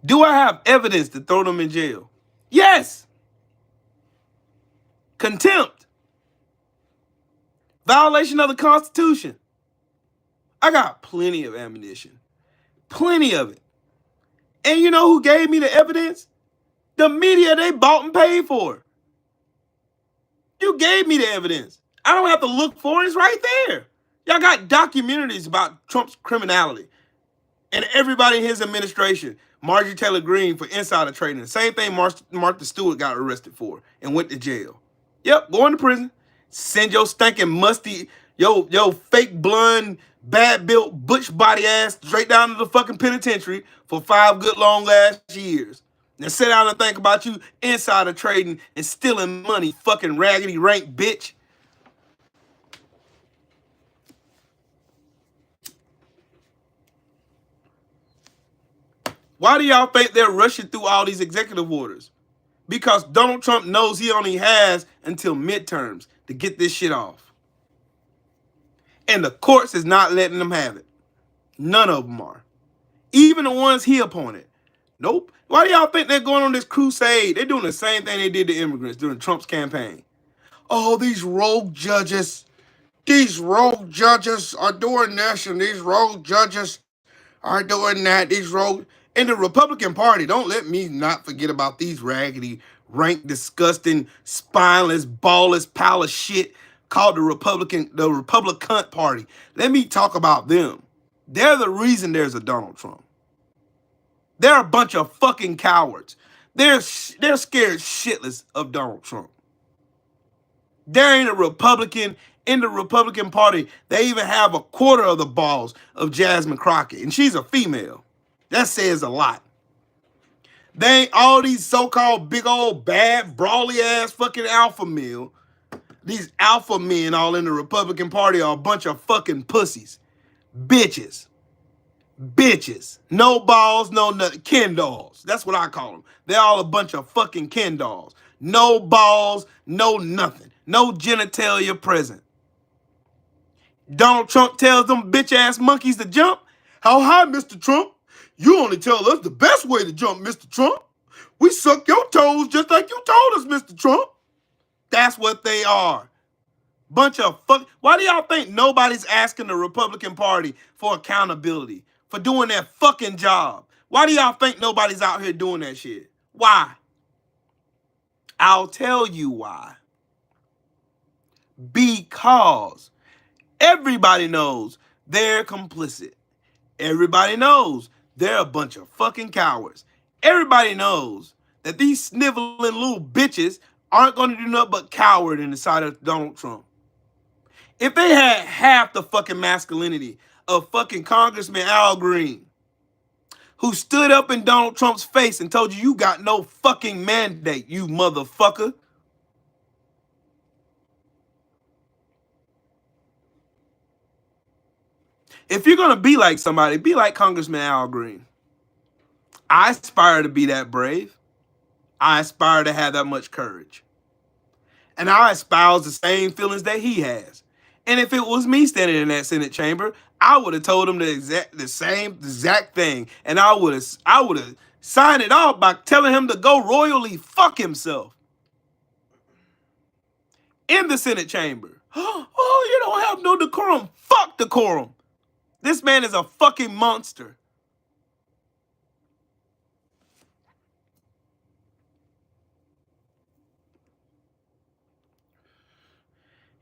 Do I have evidence to throw them in jail? Yes. Contempt. Violation of the Constitution. I got plenty of ammunition. Plenty of it. And you know who gave me the evidence? The media they bought and paid for. You gave me the evidence. I don't have to look for it. It's right there. Y'all got documentaries about Trump's criminality. And everybody in his administration, Marjorie Taylor Greene for insider trading. The same thing Martha Stewart got arrested for and went to jail. Yep, going to prison. Send your stinking musty, yo fake blonde, bad built, butch body ass straight down to the fucking penitentiary for 5 good long ass years. Now sit down and think about you insider trading and stealing money, fucking raggedy rank bitch. Why do y'all think they're rushing through all these executive orders? Because Donald Trump knows he only has until midterms to get this shit off. And the courts is not letting them have it. None of them are. Even the ones he appointed. Nope. Why do y'all think they're going on this crusade? They're doing the same thing they did to immigrants during Trump's campaign. Oh, these rogue judges. These rogue judges are doing this and these rogue judges are doing that. These rogue... And the Republican Party, don't let me not forget about these raggedy, rank, disgusting, spineless, ballless pile of shit called the Republican Party. Let me talk about them. They're the reason there's a Donald Trump. They're a bunch of fucking cowards. They're scared shitless of Donald Trump. There ain't a Republican in the Republican Party. They even have a quarter of the balls of Jasmine Crockett, and she's a female. That says a lot. They ain't all these so-called big old bad brawly ass fucking alpha male. These alpha men all in the Republican Party are a bunch of fucking pussies. Bitches. Bitches. No balls, no nothing. Ken dolls. That's what I call them. They're all a bunch of fucking Ken dolls. No balls, no nothing. No genitalia present. Donald Trump tells them bitch ass monkeys to jump. How high, Mr. Trump? You only tell us the best way to jump, Mr. Trump. We suck your toes just like you told us, Mr. Trump. That's what they are. Bunch of fuck. Why do y'all think nobody's asking the Republican Party for accountability for doing their fucking job? Why do y'all think nobody's out here doing that shit? Why? I'll tell you why. Because everybody knows they're complicit. Everybody knows they're a bunch of fucking cowards. Everybody knows that these sniveling little bitches aren't going to do nothing but coward in the sight of Donald Trump. If they had half the fucking masculinity of fucking Congressman Al Green, who stood up in Donald Trump's face and told you got no fucking mandate, you motherfucker. If you're going to be like somebody, be like Congressman Al Green. I aspire to be that brave. I aspire to have that much courage. And I espouse the same feelings that he has. And if it was me standing in that Senate chamber, I would have told him the same exact thing. And I would have signed it off by telling him to go royally fuck himself. In the Senate chamber. Oh, you don't have no decorum. Fuck decorum. This man is a fucking monster.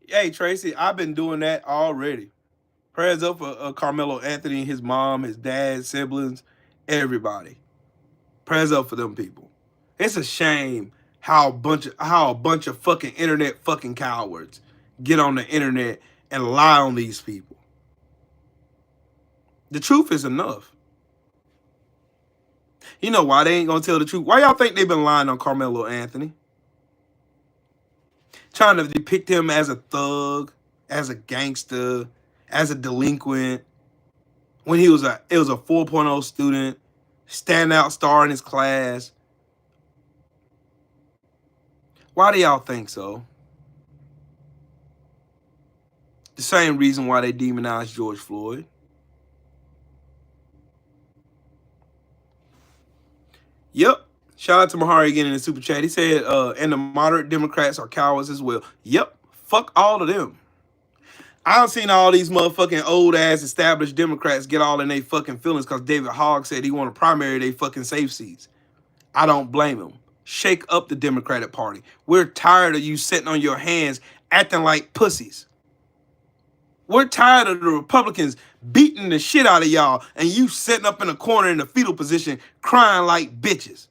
Hey, Tracy, I've been doing that already. Prayers up for Carmelo Anthony, his mom, his dad, siblings, everybody. Prayers up for them people. It's a shame how a bunch of fucking internet fucking cowards get on the internet and lie on these people. The truth is enough. You know why they ain't gonna tell the truth? Why y'all think they've been lying on Carmelo Anthony? Trying to depict him as a thug, as a gangster, as a delinquent, when it was a 4.0 student, standout star in his class. Why do y'all think so? The same reason why they demonized George Floyd. Yep. Shout out to Mahari again in the super chat. He said, and the moderate Democrats are cowards as well. Yep. Fuck all of them. I've seen all these motherfucking old ass established Democrats get all in their fucking feelings because David Hogg said he want to primary their fucking safe seats. I don't blame him. Shake up the Democratic Party. We're tired of you sitting on your hands acting like pussies. We're tired of the Republicans beating the shit out of y'all and you sitting up in a corner in the fetal position crying like bitches.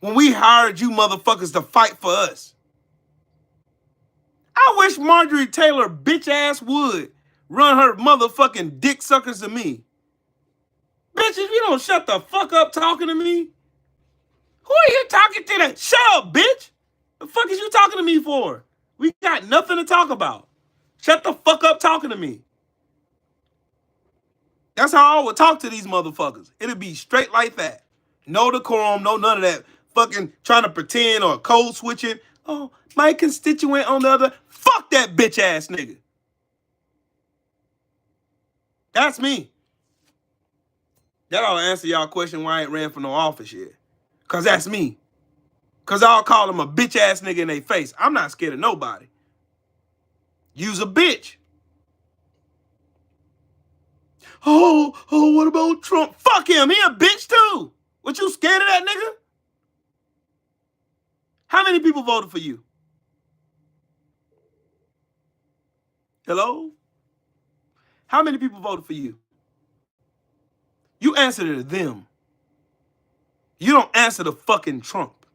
When we hired you motherfuckers to fight for us. I wish Marjorie Taylor bitch ass would run her motherfucking dick suckers to me. Bitches, you don't shut the fuck up talking to me. Who are you talking to? Shut up, bitch. The fuck is you talking to me for? We got nothing to talk about. Shut the fuck up talking to me. That's how I would talk to these motherfuckers. It'll be straight like that. No decorum, no none of that fucking trying to pretend or code switching. Oh, my constituent on the other. Fuck that bitch ass nigga. That's me. That ought to answer y'all question why I ain't ran for no office yet. Because that's me. Because I'll call them a bitch ass nigga in their face. I'm not scared of nobody. You's a bitch. Oh, what about Trump? Fuck him. He a bitch too. What, you scared of that nigga? How many people voted for you? Hello? How many people voted for you? You answer to them. You don't answer to fucking Trump.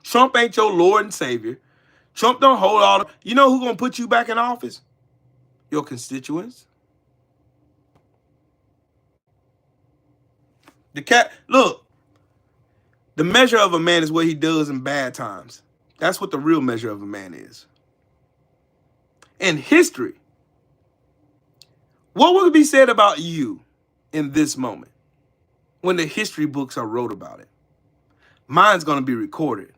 Trump ain't your Lord and Savior. Trump don't hold all the... You know who gonna put you back in office? Your constituents. Look, the measure of a man is what he does in bad times. That's what the real measure of a man is. In history, what would be said about you in this moment when the history books are wrote about it? Mine's going to be recorded.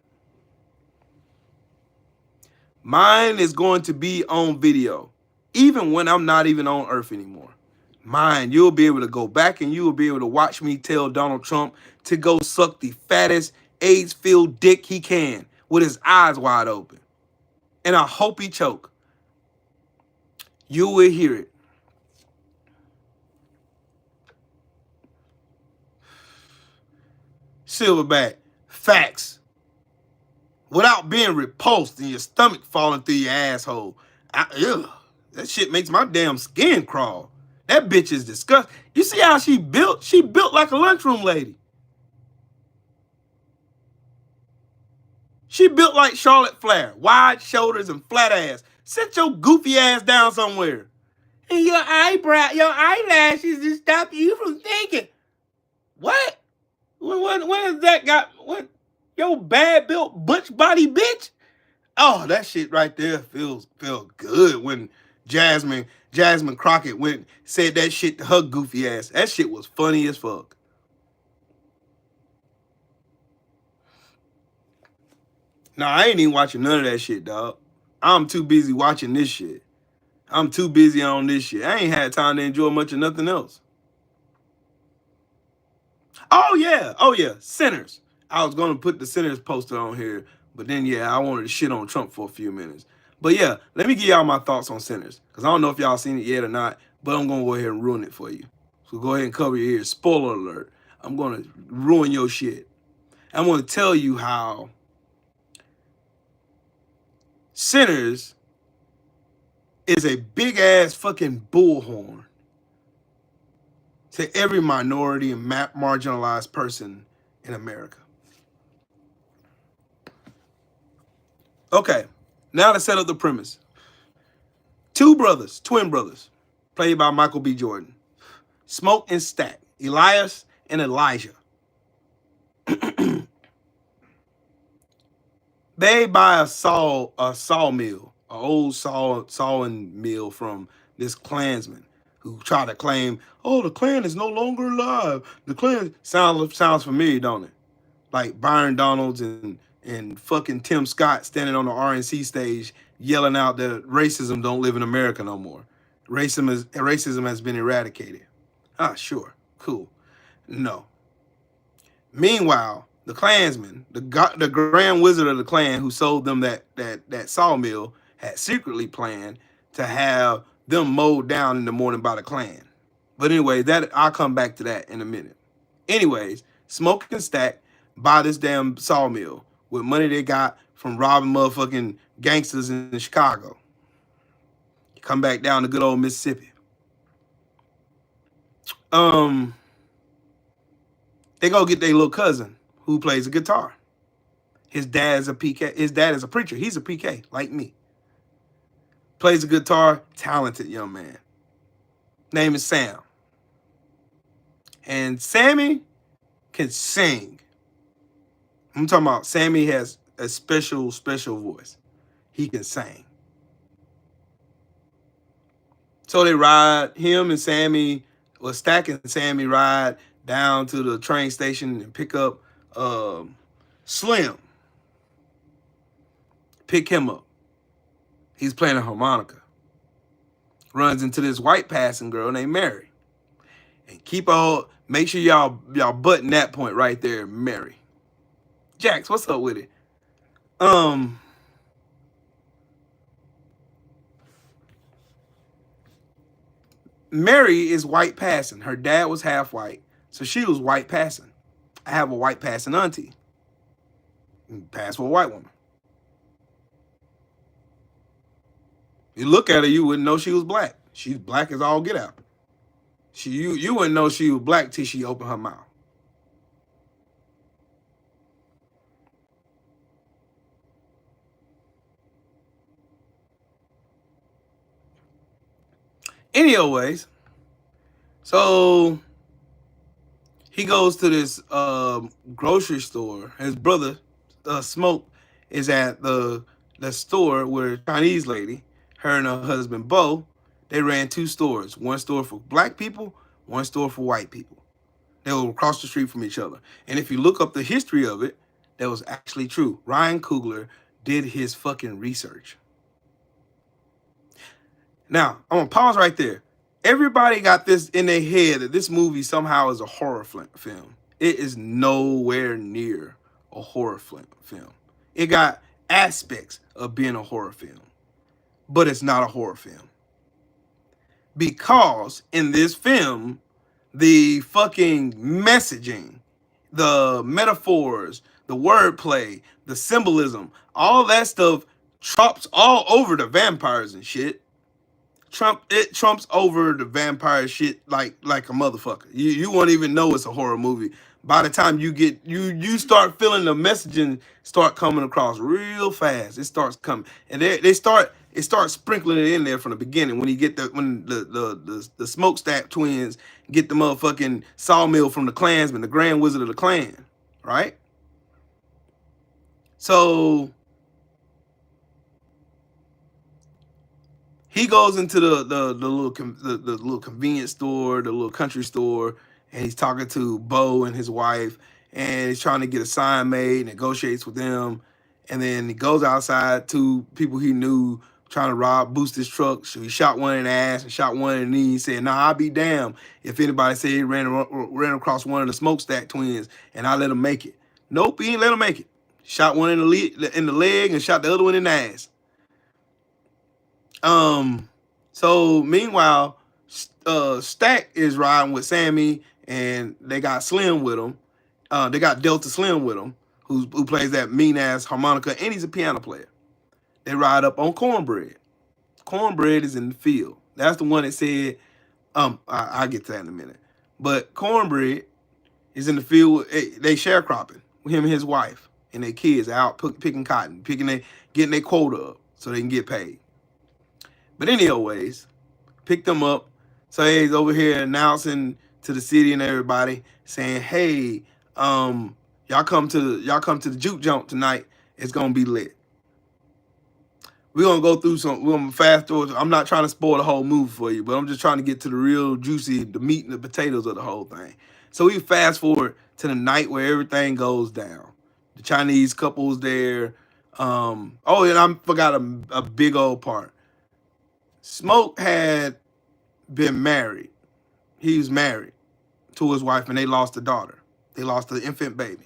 Mine is going to be on video, even when I'm not even on Earth anymore. Mine, you'll be able to go back and you will be able to watch me tell Donald Trump to go suck the fattest AIDS-filled dick he can with his eyes wide open. And I hope he choke. You will hear it. Silverback, facts. Without being repulsed and your stomach falling through your asshole. That shit makes my damn skin crawl. That bitch is disgusting. You see how she built? She built like a lunchroom lady. She built like Charlotte Flair. Wide shoulders and flat ass. Sit your goofy ass down somewhere. And your eyelashes to stop you from thinking. What? When has that got... What? Yo, bad built butch body bitch? Oh, that shit right there felt good when Jasmine Crockett said that shit to her goofy ass. That shit was funny as fuck. Nah, I ain't even watching none of that shit, dog. I'm too busy watching this shit. I'm too busy on this shit. I ain't had time to enjoy much of nothing else. Oh yeah, Sinners. I was gonna put the Sinners poster on here, but then yeah, I wanted to shit on Trump for a few minutes. But yeah, let me give y'all my thoughts on Sinners, because I don't know if y'all seen it yet or not, but I'm gonna go ahead and ruin it for you. So go ahead and cover your ears. Spoiler alert. I'm gonna ruin your shit. I'm gonna tell you how Sinners is a big ass fucking bullhorn to every minority and marginalized person in America. Okay, now to set up the premise. Two brothers, twin brothers, played by Michael B. Jordan. Smoke and Stack, Elias and Elijah. They buy a sawmill old sawing mill from this Klansman who tried to claim, oh, the Klan is no longer alive. The Klan sounds familiar, don't it? Like Byron Donalds and fucking Tim Scott standing on the RNC stage yelling out that racism don't live in America no more. Racism has been eradicated. Ah, sure, cool. No. Meanwhile, the Klansman, the Grand Wizard of the Klan who sold them that sawmill, had secretly planned to have them mowed down in the morning by the Klan. But anyway, that I'll come back to that in a minute. Anyways, Smoke and Stack buy this damn sawmill with money they got from robbing motherfucking gangsters in Chicago. Come back down to good old Mississippi. They go get their little cousin who plays a guitar. His dad is a PK. His dad is a preacher. He's a PK, like me. Plays a guitar, talented young man. Name is Sam. And Sammy can sing. I'm talking about Sammy has a special voice. He can sing. So they ride, him and Sammy, well, Stack and Sammy ride down to the train station and pick up Slim. Pick him up. He's playing a harmonica. Runs into this white passing girl named Mary. And make sure y'all button that point right there, Mary. Jax, what's up with it? Mary is white passing. Her dad was half white, so she was white passing. I have a white passing auntie. Pass for a white woman. You look at her, you wouldn't know she was black. She's black as all get out. You wouldn't know she was black till she opened her mouth. Anyways, so he goes to this grocery store. His brother, Smoke, is at the store where Chinese lady, her and her husband, Bo, they ran two stores. One store for black people, one store for white people. They were across the street from each other. And if you look up the history of it, that was actually true. Ryan Coogler did his fucking research. Now, I'm going to pause right there. Everybody got this in their head that this movie somehow is a horror film. It is nowhere near a horror film. It got aspects of being a horror film, but it's not a horror film. Because in this film, the fucking messaging, the metaphors, the wordplay, the symbolism, all that stuff trumps all over the vampires and shit. It trumps over the vampire shit like a motherfucker. You won't even know it's a horror movie. By the time you start feeling the messaging start coming across real fast. It starts coming. And it starts sprinkling it in there from the beginning when the Smokestack twins get the motherfucking sawmill from the Klansman, the Grand Wizard of the Klan, right? So he goes into the little convenience store, the little country store, and he's talking to Bo and his wife, and he's trying to get a sign made, negotiates with them, and then he goes outside to people he knew trying to boost his truck. So he shot one in the ass and shot one in the knee. He said, "Nah, I'll be damned if anybody say he ran across one of the Smokestack twins and I let him make it." Nope, he ain't let him make it. Shot one in the leg and shot the other one in the ass. So meanwhile, Stack is riding with Sammy, and they got Slim with him. They got Delta Slim with him, who plays that mean ass harmonica, and he's a piano player. They ride up on Cornbread. Cornbread is in the field. That's the one that said, I'll get to that in a minute. But Cornbread is in the field. They sharecropping with him and his wife and their kids out picking cotton, getting their quota up so they can get paid. But anyways, picked them up. So he's over here announcing to the city and everybody saying, "Hey, y'all come to the juke jump tonight. It's gonna be lit." We're gonna go through some. We're gonna fast forward. I'm not trying to spoil the whole movie for you, but I'm just trying to get to the real juicy, the meat and the potatoes of the whole thing. So we fast forward to the night where everything goes down. The Chinese couple's there. Oh, and I forgot a big old part. Smoke had been married. He was married to his wife, and they lost a daughter. They lost an infant baby.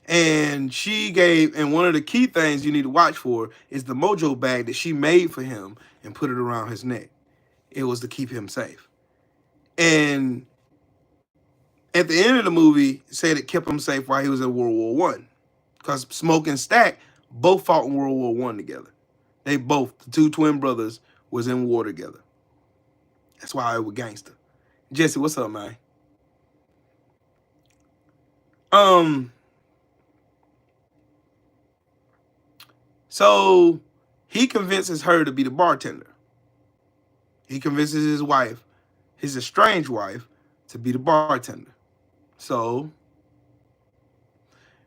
And she gave, and one of the key things you need to watch for is the mojo bag that she made for him and put it around his neck. It was to keep him safe. And at the end of the movie, it said it kept him safe while he was in World War One. Because Smoke and Stack both fought in World War One together. They both, the two twin brothers, was in war together. That's why they were gangster. Jesse, what's up, man? So he convinces her to be the bartender. He convinces his wife, his estranged wife, to be the bartender. So,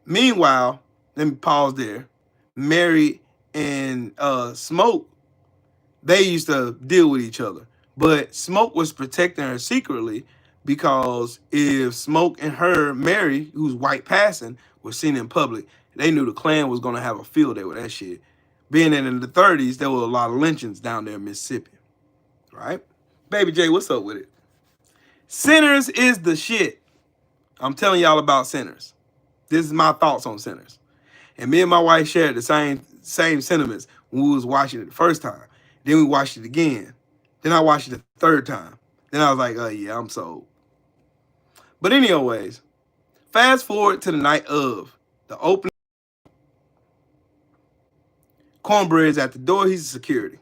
meanwhile, let me pause there. Mary and Smoke, they used to deal with each other. But Smoke was protecting her secretly because if Smoke and her, Mary, who's white passing, were seen in public, they knew the Klan was going to have a field day with that shit. Being that in the 30s, there were a lot of lynchings down there in Mississippi. Right? Baby J, what's up with it? Sinners is the shit. I'm telling y'all about Sinners. This is my thoughts on Sinners. And me and my wife shared the same sentiments when we was watching it the first time. Then we watched it again. Then I watched it the third time. Then I was like, oh yeah, I'm sold. But anyways, fast forward to the night of the opening. Cornbread's at the door. He's a security.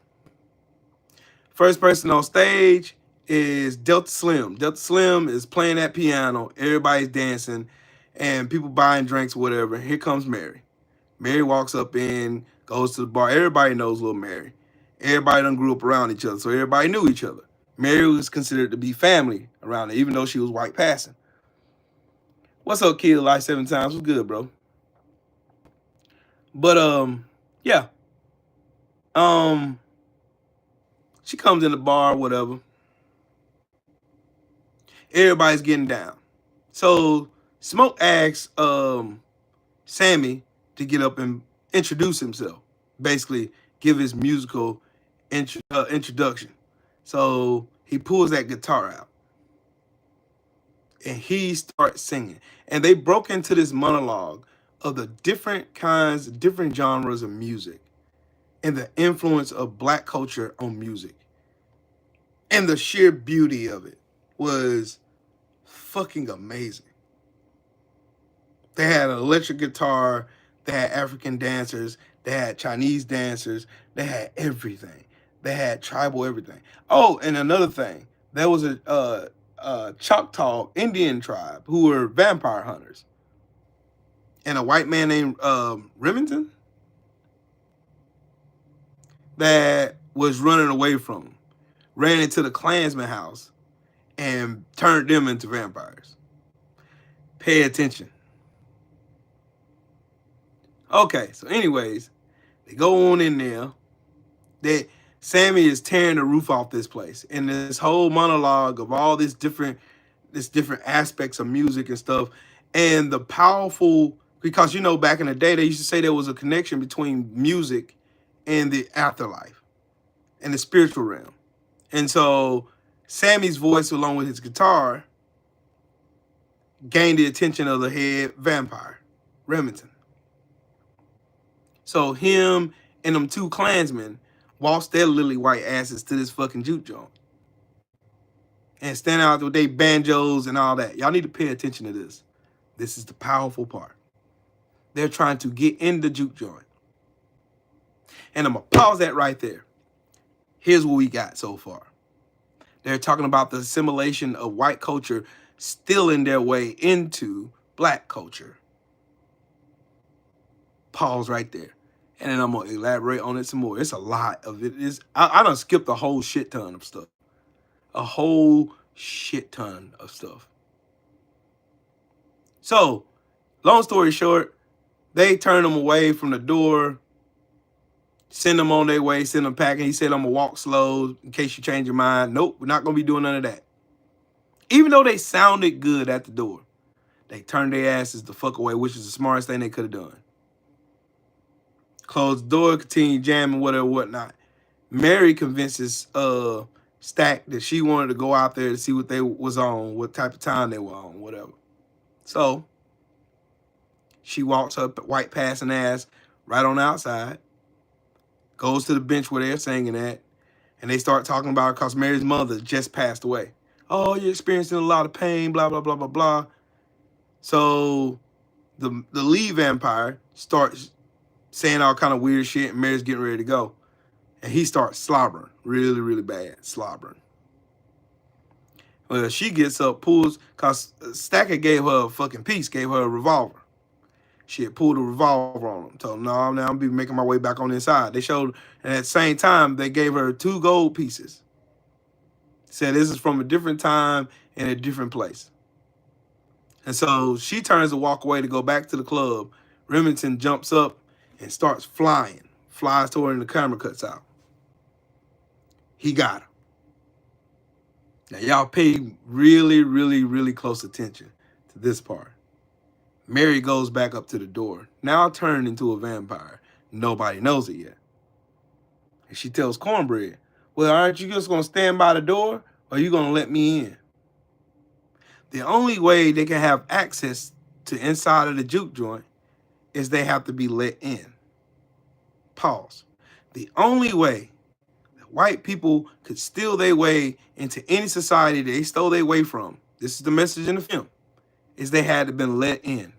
First person on stage is Delta Slim. Delta Slim is playing that piano. Everybody's dancing and people buying drinks, whatever. Here comes Mary. Mary walks up in, goes to the bar. Everybody knows little Mary. Everybody done grew up around each other, so everybody knew each other. Mary was considered to be family around it, even though she was white passing. What's up, kid? Life 7 times. What's good, bro? But yeah. She comes in the bar, whatever. Everybody's getting down. So Smoke asks Sammy to get up and introduce himself. Basically, give his musical introduction. So he pulls that guitar out. And he starts singing. And they broke into this monologue of the different kinds, different genres of music. And the influence of black culture on music. And the sheer beauty of it was fucking amazing. They had an electric guitar, they had African dancers, they had Chinese dancers, they had everything. They had tribal everything. Oh, and another thing, there was a Choctaw Indian tribe who were vampire hunters. And a white man named Remington that was running away from them, ran into the Klansman house and turned them into vampires. Pay attention. Okay, so anyways, they go on in there. Sammy is tearing the roof off this place. And this whole monologue of all this different aspects of music and stuff. And the powerful, because you know, back in the day, they used to say there was a connection between music and the afterlife and the spiritual realm. And so Sammy's voice, along with his guitar, gained the attention of the head vampire, Remington. So him and them two Klansmen waltzed their lily white asses to this fucking juke joint. And stand out with their banjos and all that. Y'all need to pay attention to this. This is the powerful part. They're trying to get in the juke joint. And I'm going to pause that right there. Here's what we got so far. They're talking about the assimilation of white culture stealing their way into black culture. Pause right there. And then I'm going to elaborate on it some more. It's a lot of it. I done skipped a whole shit ton of stuff. A whole shit ton of stuff. So, long story short, they turn them away from the door. Send them on their way, send them packing. He said, I'm going to walk slow in case you change your mind. Nope, we're not going to be doing none of that. Even though they sounded good at the door, they turned their asses the fuck away, which is the smartest thing they could have done. Closed the door, continued jamming, whatever, whatnot. Mary convinces Stack that she wanted to go out there to see what they was on, what type of time they were on, whatever. So she walks up, white passing ass, right on the outside, goes to the bench where they're singing at, and they start talking about it because Mary's mother just passed away. Oh, you're experiencing a lot of pain, blah, blah, blah, blah, blah. So the lead vampire starts saying all kind of weird shit, and Mary's getting ready to go. And he starts slobbering, really, really bad, slobbering. Well, she gets up, pulls, because Stacker gave her a fucking piece, gave her a revolver. She had pulled a revolver on him, told him, no, now I'm be making my way back on the inside. They showed, and at the same time, they gave her 2 gold pieces. Said this is from a different time in a different place. And so she turns to walk away to go back to the club. Remington jumps up and starts flying, flies toward her, and the camera cuts out. He got her. Now, y'all pay really, really, really close attention to this part. Mary goes back up to the door, now turned into a vampire. Nobody knows it yet. And she tells Cornbread, well, aren't you just going to stand by the door, or are you going to let me in? The only way they can have access to inside of the juke joint is they have to be let in. Pause. The only way that white people could steal their way into any society they stole their way from, this is the message in the film, is they had to been let in.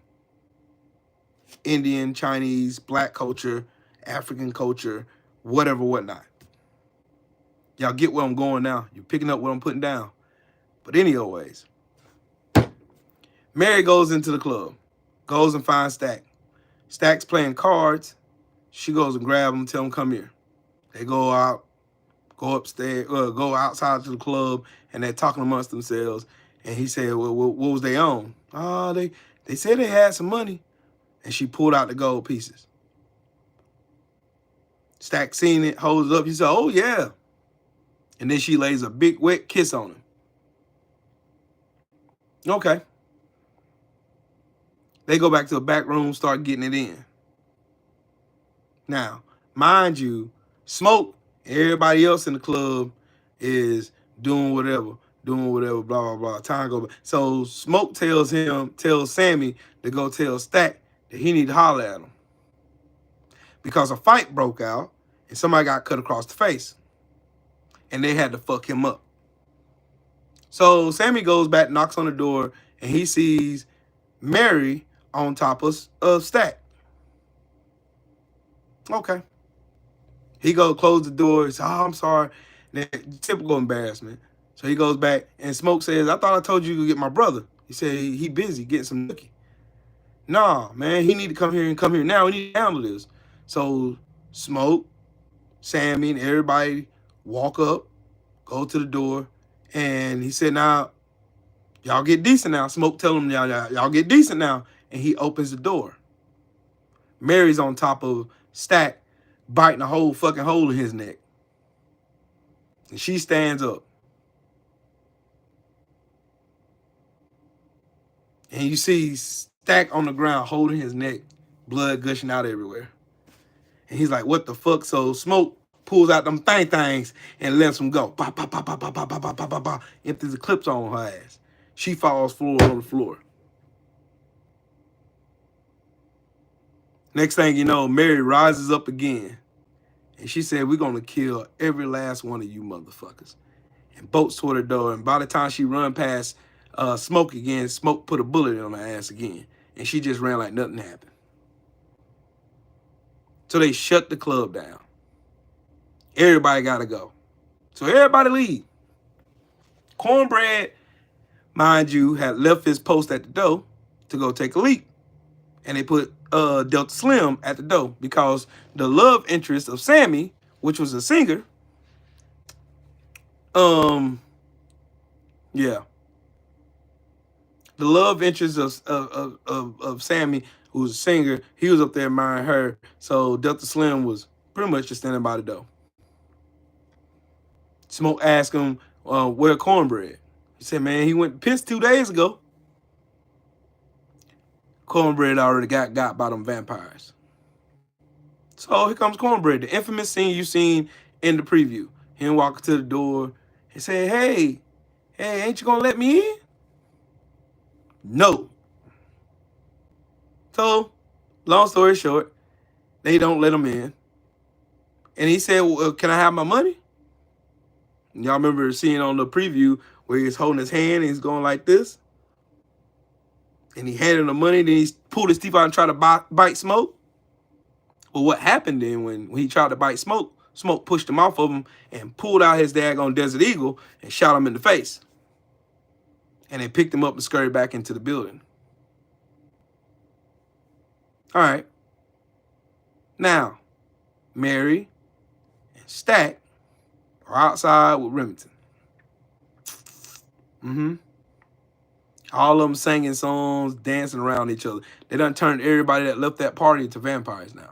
Indian, Chinese, black culture, African culture, whatever, whatnot. Y'all get where I'm going now. You're picking up what I'm putting down. But anyways, Mary goes into the club, goes and finds Stack. Stack's playing cards. She goes and grabs him, tell him, come here. They go out, go upstairs, go outside to the club, and they're talking amongst themselves. And he said, well, what was they on? Oh, they said they had some money. And she pulled out the gold pieces. Stack seen it, holds it up. He said, oh, yeah. And then she lays a big, wet kiss on him. Okay. They go back to the back room, start getting it in. Now, mind you, Smoke, everybody else in the club is doing whatever, blah, blah, blah. Time go by. So Smoke tells Sammy to go tell Stack that he need to holler at him. Because a fight broke out and somebody got cut across the face. And they had to fuck him up. So Sammy goes back, knocks on the door, and he sees Mary on top of Stack. Okay. He goes, close the door. He says, oh, I'm sorry. Typical embarrassment. So he goes back, and Smoke says, I thought I told you to get my brother. He said he busy getting some nookie. Nah, man, he need to come here now. We need to handle this. So Smoke, Sammy, and everybody walk up, go to the door, and he said, now, y'all get decent now. Smoke tell him, y'all get decent now. And he opens the door. Mary's on top of Stack, biting a whole fucking hole in his neck. And she stands up. And you see Stack on the ground holding his neck, blood gushing out everywhere. And he's like, what the fuck? So Smoke pulls out them things and lets him go. Bah, bah, bah, bah, bah, bah, bah, bah, bah, bah, bah. Empties the clips on her ass. She falls on the floor. Next thing you know, Mary rises up again. And she said, we're going to kill every last one of you motherfuckers. And bolts toward the door. And by the time she run past Smoke again, Smoke put a bullet on her ass again. And she just ran like nothing happened. So they shut the club down. Everybody got to go. So everybody leave. Cornbread, mind you, had left his post at the door to go take a leak. And they put Delta Slim at the door because the love interest of Sammy, which was a singer, yeah. The love interest of Sammy, who was a singer, he was up there admiring her. So Delta Slim was Pretty much just standing by the door. Smoke asked him where cornbread. He said, man, he went to piss 2 days ago. Cornbread already got by them vampires. So here comes Cornbread, the infamous scene you seen in the preview. Him walking to the door and say, hey, ain't you gonna let me in? No. So, long story short, they don't let him in. And he said, well, can I have my money? Y'all remember seeing on the preview where he's holding his hand and he's going like this? And he handed him the money, then he pulled his teeth out and tried to bite Smoke. Well, what happened then when he tried to bite Smoke, Smoke pushed him off of him and pulled out his daggone Desert Eagle and shot him in the face. And they picked him up and scurried back into the building. All right. Now, Mary and Stack are outside with Remington. All of them singing songs, dancing around each other. They done turned everybody that left that party into vampires now.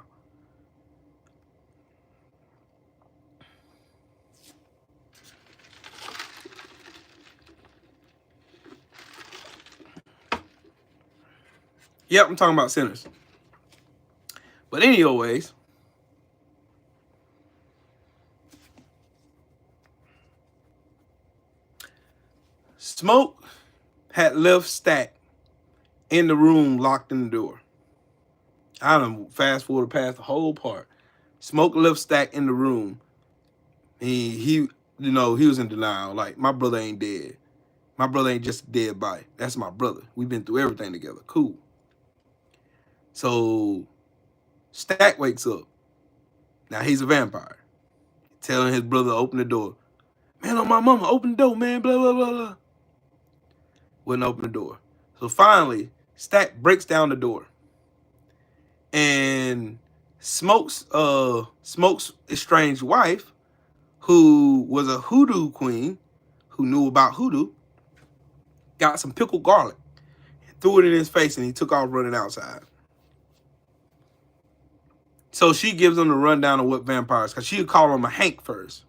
Yep, I'm talking about sinners. But anyways, Smoke had left Stack in the room, locked in the door. I done fast forward past the whole part. Smoke left Stack in the room. He was in denial. Like, my brother ain't dead. My brother ain't just a dead body. That's my brother. We've been through everything together. Cool. So Stack wakes up. Now he's a vampire. Telling his brother to open the door. Man, on my mama, open the door, man. Blah, blah, blah, blah. Wouldn't open the door. So finally, Stack breaks down the door. And Smoke's estranged wife, who was a hoodoo queen, who knew about hoodoo, got some pickled garlic, and threw it in his face, and he took off running outside. So she gives him the rundown of what vampires, because she would call him a Hank first.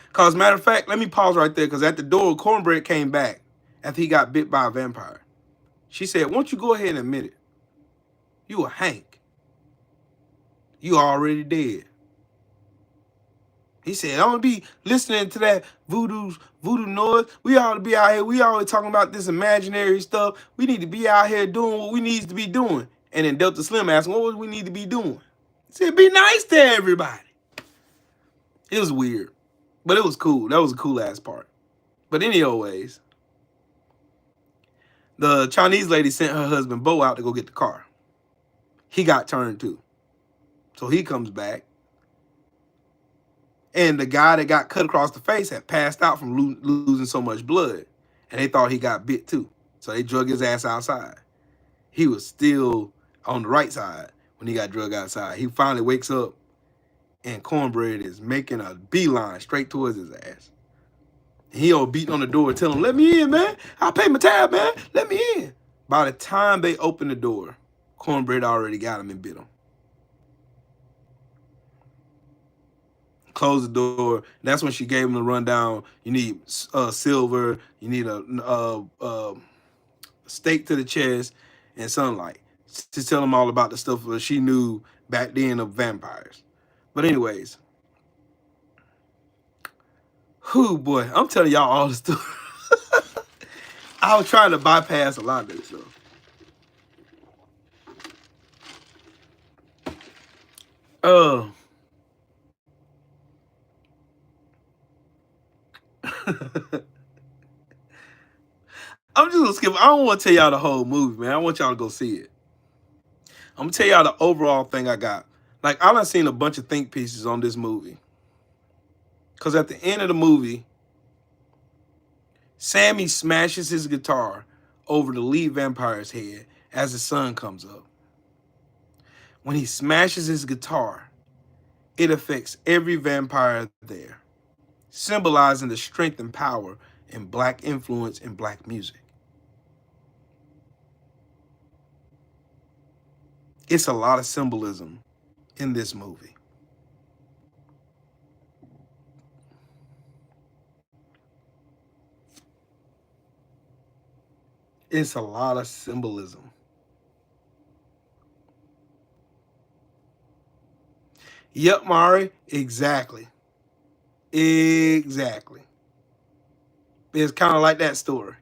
Because, matter of fact, let me pause right there, because at the door, Cornbread came back after he got bit by a vampire. She said, why don't you go ahead and admit it? You a Hank. You already dead. He said, I don't be listening to that voodoo noise. We ought to be out here. We always talking about this imaginary stuff. We need to be out here doing what we need to be doing. And then Delta Slim asked, what would we need to be doing? He said, be nice to everybody. It was weird, but it was cool. That was a cool ass part. But anyways, the Chinese lady sent her husband Bo out to go get the car. He got turned too. So he comes back. And the guy that got cut across the face had passed out from losing so much blood. And they thought he got bit too. So they drug his ass outside. He was still on the right side when he got drugged outside. He finally wakes up and Cornbread is making a beeline straight towards his ass. And he all beating on the door telling him, let me in, man. I'll pay my tab, man. Let me in. By the time they opened the door, Cornbread already got him and bit him. Closed the door. That's when she gave him the rundown. You need silver. You need a stake to the chest and sunlight. To tell him all about the stuff that she knew back then of vampires. But anyways, whoo boy, I'm telling y'all all the stuff. I was trying to bypass a lot of this stuff. I'm just gonna skip. I don't want to tell y'all the whole movie, man. I want y'all to go see it. I'm gonna tell y'all the overall thing I got. Like, I done seen a bunch of think pieces on this movie. Because at the end of the movie, Sammy smashes his guitar over the lead vampire's head as the sun comes up. When he smashes his guitar, it affects every vampire there, symbolizing the strength and power in Black influence in Black music. It's a lot of symbolism in this movie. It's a lot of symbolism. Yep, Mari. Exactly. Exactly. It's kind of like that story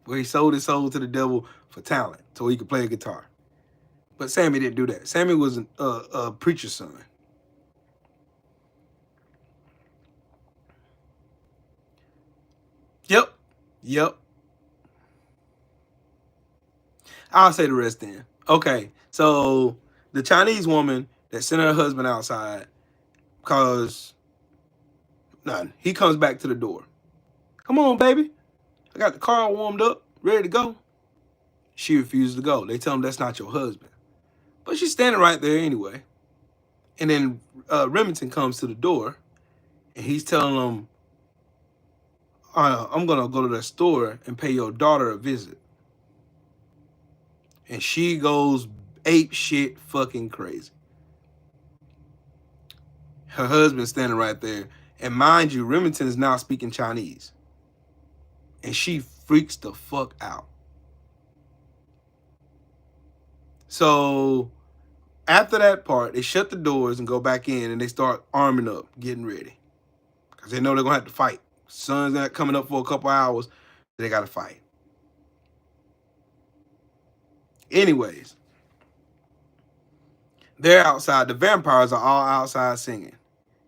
where he sold his soul to the devil for talent so he could play a guitar. But Sammy didn't do that. Sammy was a preacher's son. Yep. Yep. I'll say the rest then. Okay. So the Chinese woman that sent her husband outside because nothing. He comes back to the door. Come on, baby. I got the car warmed up, ready to go. She refuses to go. They tell him that's not your husband. But she's standing right there anyway. And then Remington comes to the door and he's telling them, I'm going to go to the store and pay your daughter a visit. And she goes ape shit fucking crazy. Her husband's standing right there. And mind you, Remington is now speaking Chinese. And she freaks the fuck out. So after that part, they shut the doors and go back in and they start arming up, getting ready. Because they know they're going to have to fight. Sun's not coming up for a couple hours. They got to fight. Anyways, they're outside. The vampires are all outside singing.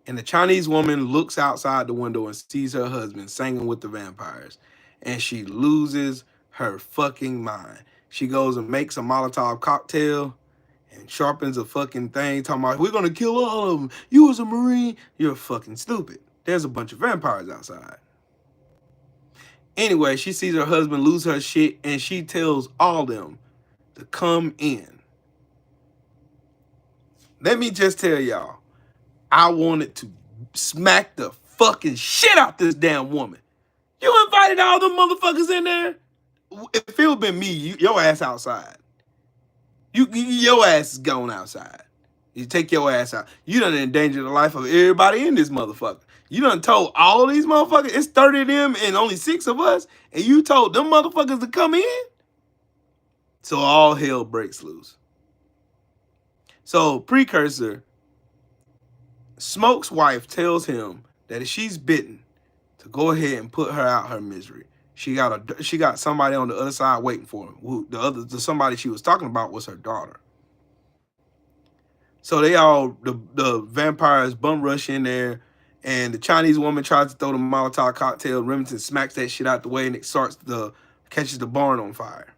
And the Chinese woman looks outside the window and sees her husband singing with the vampires. And she loses her fucking mind. She goes and makes a Molotov cocktail and sharpens a fucking thing talking about, we're going to kill all of them. You was a Marine. You're fucking stupid. There's a bunch of vampires outside. Anyway, she sees her husband lose her shit and she tells all of them to come in. Let me just tell y'all, I wanted to smack the fucking shit out this damn woman. You invited all them motherfuckers in there? If it would been me, your ass outside. Your ass is going outside. You take your ass out. You done endangered the life of everybody in this motherfucker. You done told all these motherfuckers, it's 30 of them and only 6 of us, and you told them motherfuckers to come in? So all hell breaks loose. So Precursor, Smoke's wife tells him that if she's bitten, to go ahead and put her out her misery. She got somebody on the other side waiting for him. The somebody she was talking about was her daughter. So they all, the vampires bum rush in there, and the Chinese woman tries to throw the Molotov cocktail. Remington smacks that shit out the way, and it catches the barn on fire.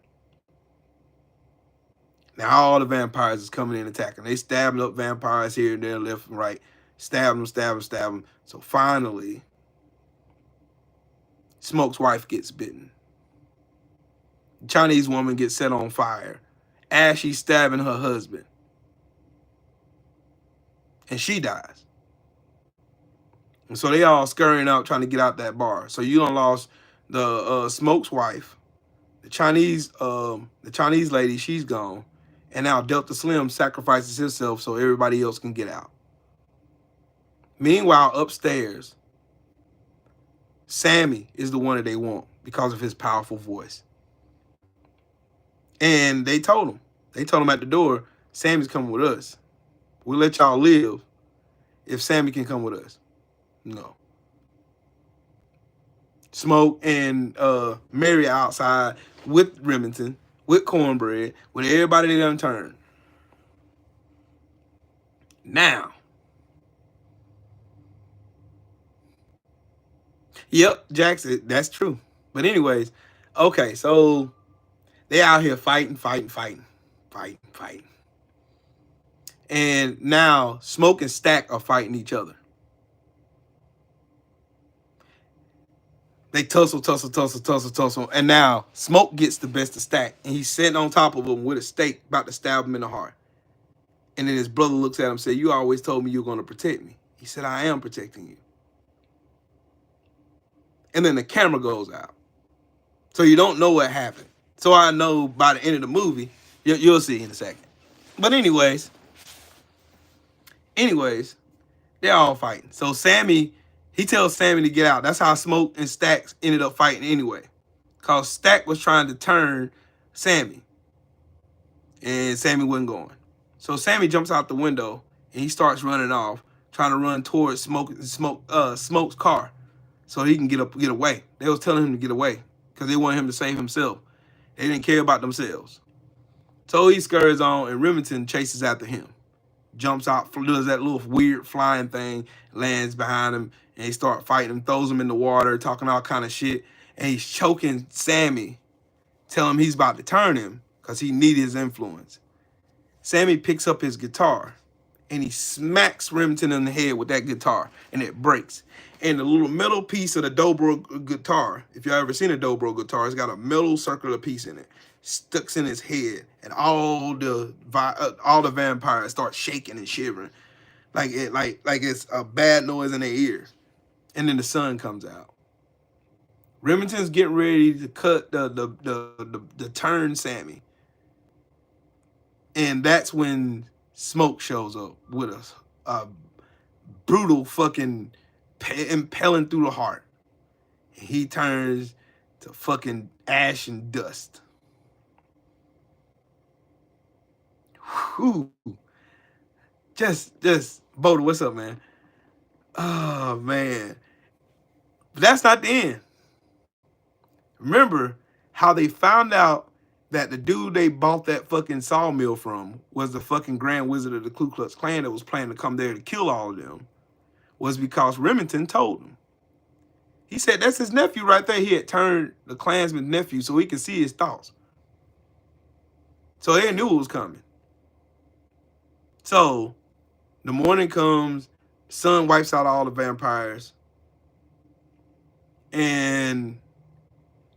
Now all the vampires is coming in attacking. They stabbing up vampires here and there, left and right. Stab them. So finally, Smoke's wife gets bitten. The Chinese woman gets set on fire as she's stabbing her husband. And she dies. And so they all scurrying out trying to get out that bar. So you done lost the Smoke's wife, the Chinese lady, she's gone. And now Delta Slim sacrifices himself so everybody else can get out. Meanwhile, upstairs, Sammy is the one that they want because of his powerful voice. And they told him at the door, Sammy's coming with us. We'll let y'all live if Sammy can come with us. No. Smoke and Mary outside with Remington, with Cornbread, with everybody they done turned. Now. Yep, Jackson, that's true. But anyways, okay, so they out here fighting. And now Smoke and Stack are fighting each other. They tussle. And now Smoke gets the best of Stack. And he's sitting on top of him with a stake, about to stab him in the heart. And then his brother looks at him and says, you always told me you were going to protect me. He said, I am protecting you. And then the camera goes out. So you don't know what happened. So I know by the end of the movie, you'll see in a second. But anyways, they're all fighting. So Sammy, he tells Sammy to get out. That's how Smoke and Stack ended up fighting anyway. Because Stack was trying to turn Sammy. And Sammy wasn't going. So Sammy jumps out the window and he starts running off, trying to run towards Smoke's car so he can get away. They was telling him to get away because they wanted him to save himself. They didn't care about themselves. So he scurries on and Remington chases after him. Jumps out, does that little weird flying thing, lands behind him, and they start fighting him, throws him in the water, talking all kind of shit. And he's choking Sammy, telling him he's about to turn him because he needed his influence. Sammy picks up his guitar and he smacks Remington in the head with that guitar and it breaks. And the little metal piece of the dobro guitar, if y'all ever seen a dobro guitar, it's got a metal circular piece in it, sticks in his head, and all the vampires start shaking and shivering like it's a bad noise in their ears. And then the sun comes out. Remington's getting ready to cut the turn Sammy. And that's when Smoke shows up with a brutal fucking impelling through the heart. And he turns to fucking ash and dust. Whew. Just, Boda, what's up, man? Oh, man. But that's not the end. Remember how they found out that the dude they bought that fucking sawmill from was the fucking Grand Wizard of the Ku Klux Klan that was planning to come there to kill all of them, was because Remington told him. He said that's his nephew right there. He had turned the Klansman's nephew so he could see his thoughts. So they knew it was coming. So the morning comes, sun wipes out all the vampires, and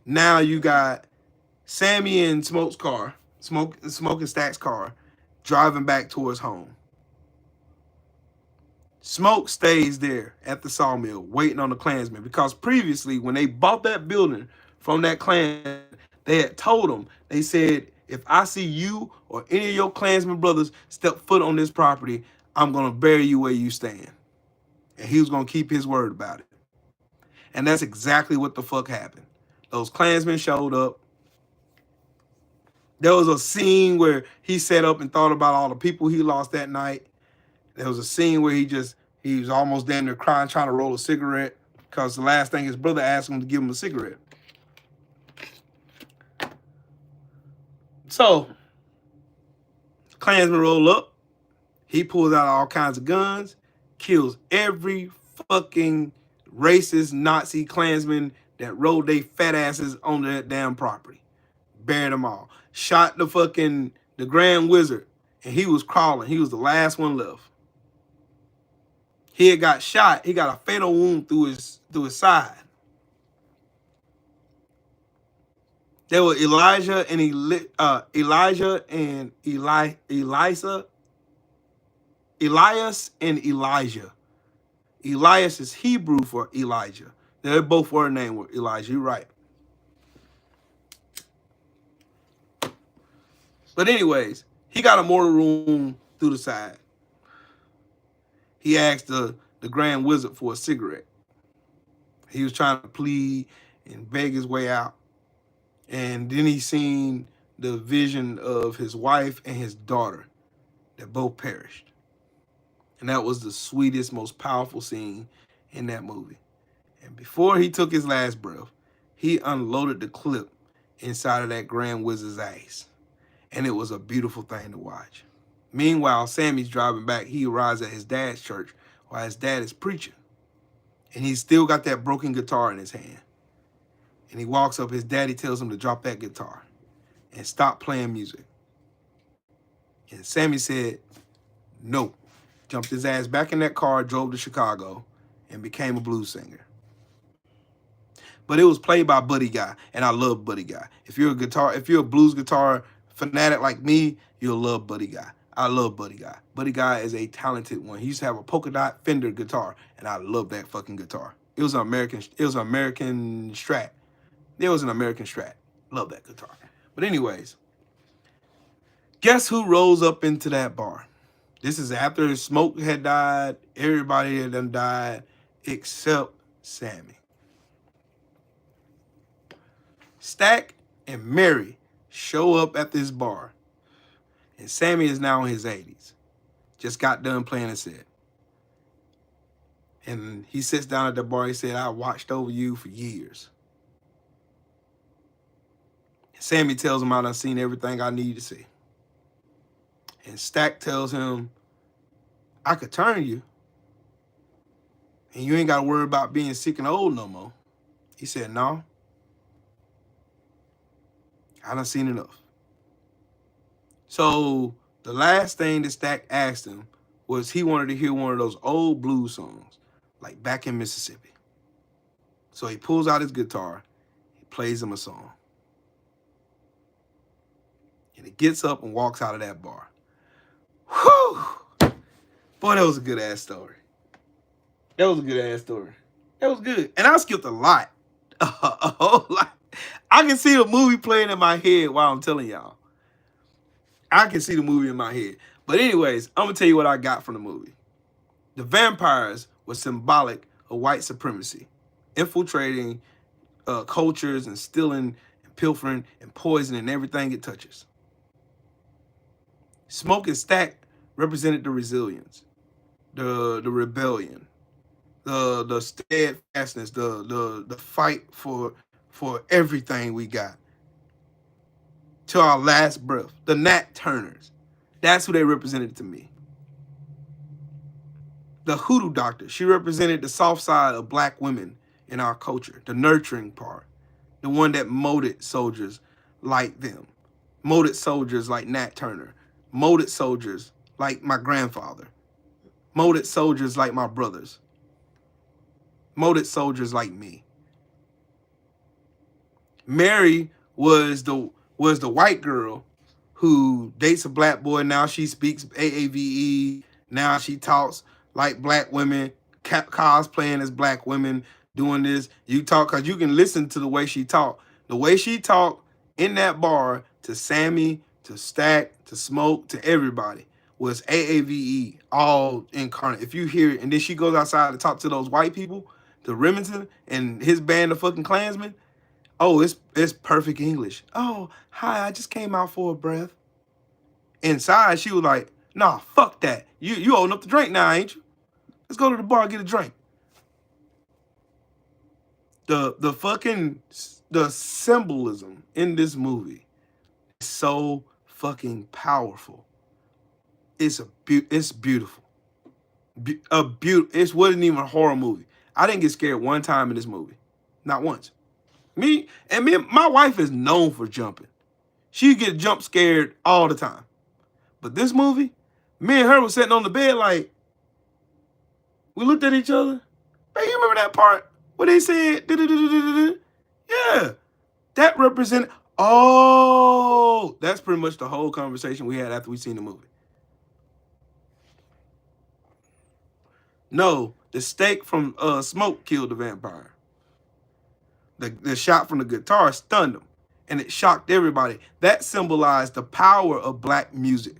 now you got Sammy and Smoke's car, Smoke and Stack's car, driving back towards home. Smoke stays there at the sawmill waiting on the Klansmen because previously when they bought that building from that Klan, they had told them, they said, if I see you or any of your Klansmen brothers step foot on this property, I'm going to bury you where you stand. And he was going to keep his word about it. And that's exactly what the fuck happened. Those Klansmen showed up. There was a scene where he sat up and thought about all the people he lost that night. There was a scene where he was almost damn near crying, trying to roll a cigarette because the last thing his brother asked him to give him a cigarette. So, Klansman roll up. He pulls out all kinds of guns, kills every fucking racist Nazi Klansman that rode their fat asses on that damn property. Buried them all. Shot the Grand Wizard, and he was crawling. He was the last one left. He had got shot. He got a fatal wound through his side. There were Elias and Elijah. Elias is Hebrew for Elijah. They both were named Elijah. You're right. But anyways, he got a mortar wound through the side. He asked the Grand Wizard for a cigarette. He was trying to plead and beg his way out. And then he seen the vision of his wife and his daughter that both perished. And that was the sweetest, most powerful scene in that movie. And before he took his last breath, he unloaded the clip inside of that Grand Wizard's ass. And it was a beautiful thing to watch. Meanwhile, Sammy's driving back. He arrives at his dad's church while his dad is preaching. And he's still got that broken guitar in his hand. And he walks up. His daddy tells him to drop that guitar and stop playing music. And Sammy said, no. Jumped his ass back in that car, drove to Chicago, and became a blues singer. But it was played by Buddy Guy, and I love Buddy Guy. If you're a blues guitar fanatic like me, you'll love Buddy Guy. I love Buddy Guy. Buddy Guy is a talented one. He used to have a polka dot Fender guitar, and I love that fucking guitar. It was an American Strat. It was an American Strat. Love that guitar. But anyways, guess who rolls up into that bar? This is after Smoke had died. Everybody had done died except Sammy. Stack and Mary show up at this bar. And Sammy is now in his 80s. Just got done playing a set. And he sits down at the bar. He said, I watched over you for years. Sammy tells him, I've seen everything I need to see. And Stack tells him, I could turn you. And you ain't got to worry about being sick and old no more. He said, no. I done seen enough. So the last thing that Stack asked him was he wanted to hear one of those old blues songs, like Back in Mississippi. So he pulls out his guitar, he plays him a song. And he gets up and walks out of that bar. Whew! Boy, that was a good-ass story. That was a good-ass story. That was good. And I skipped a lot. A whole lot. I can see the movie playing in my head while I'm telling y'all. I can see the movie in my head. But anyways, I'm going to tell you what I got from the movie. The vampires were symbolic of white supremacy, infiltrating cultures and stealing and pilfering and poisoning everything it touches. Smoke and Stack represented the resilience, the rebellion, the steadfastness, the fight for everything we got. To our last breath. The Nat Turners. That's who they represented to me. The Hoodoo Doctor. She represented the soft side of black women in our culture. The nurturing part. The one that molded soldiers like them. Molded soldiers like Nat Turner. Molded soldiers like my grandfather. Molded soldiers like my brothers. Molded soldiers like me. Mary was the white girl who dates a black boy. Now she speaks AAVE. Now she talks like black women, cosplaying as black women, doing this. You talk, because you can listen to the way she talked. The way she talked in that bar to Sammy, to Stack, to Smoke, to everybody was AAVE, all incarnate. If you hear it, and then she goes outside to talk to those white people, to Remington and his band of fucking Klansmen. Oh, it's perfect English. Oh, hi, I just came out for a breath. Inside, she was like, nah, fuck that. You holding up the drink now, ain't you? Let's go to the bar and get a drink. The symbolism in this movie is so fucking powerful. It's beautiful. It wasn't even a horror movie. I didn't get scared one time in this movie. Not once. My wife is known for jumping. She get jump scared all the time. But this movie, me and her was sitting on the bed like, we looked at each other. Hey, you remember that part where they said, yeah, that represented, oh, that's pretty much the whole conversation we had after we seen the movie. No, the steak from Smoke killed the vampire. The shot from the guitar stunned him, and it shocked everybody. That symbolized the power of black music.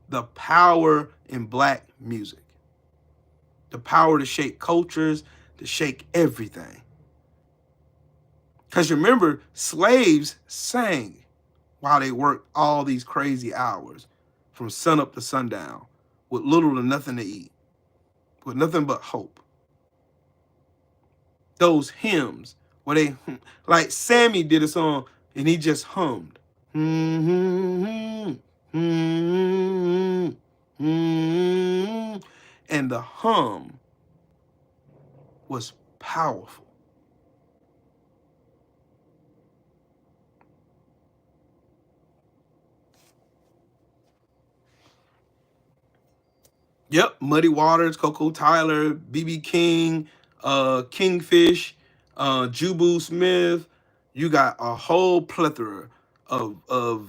The power in black music. The power to shake cultures, to shake everything. Because remember, slaves sang while they worked all these crazy hours from sunup to sundown with little to nothing to eat, with nothing but hope. Those hymns where they, like Sammy did a song and he just hummed. And the hum was powerful. Yep, Muddy Waters, Coco Tyler, BB King, Kingfish, Jubu Smith. You got a whole plethora of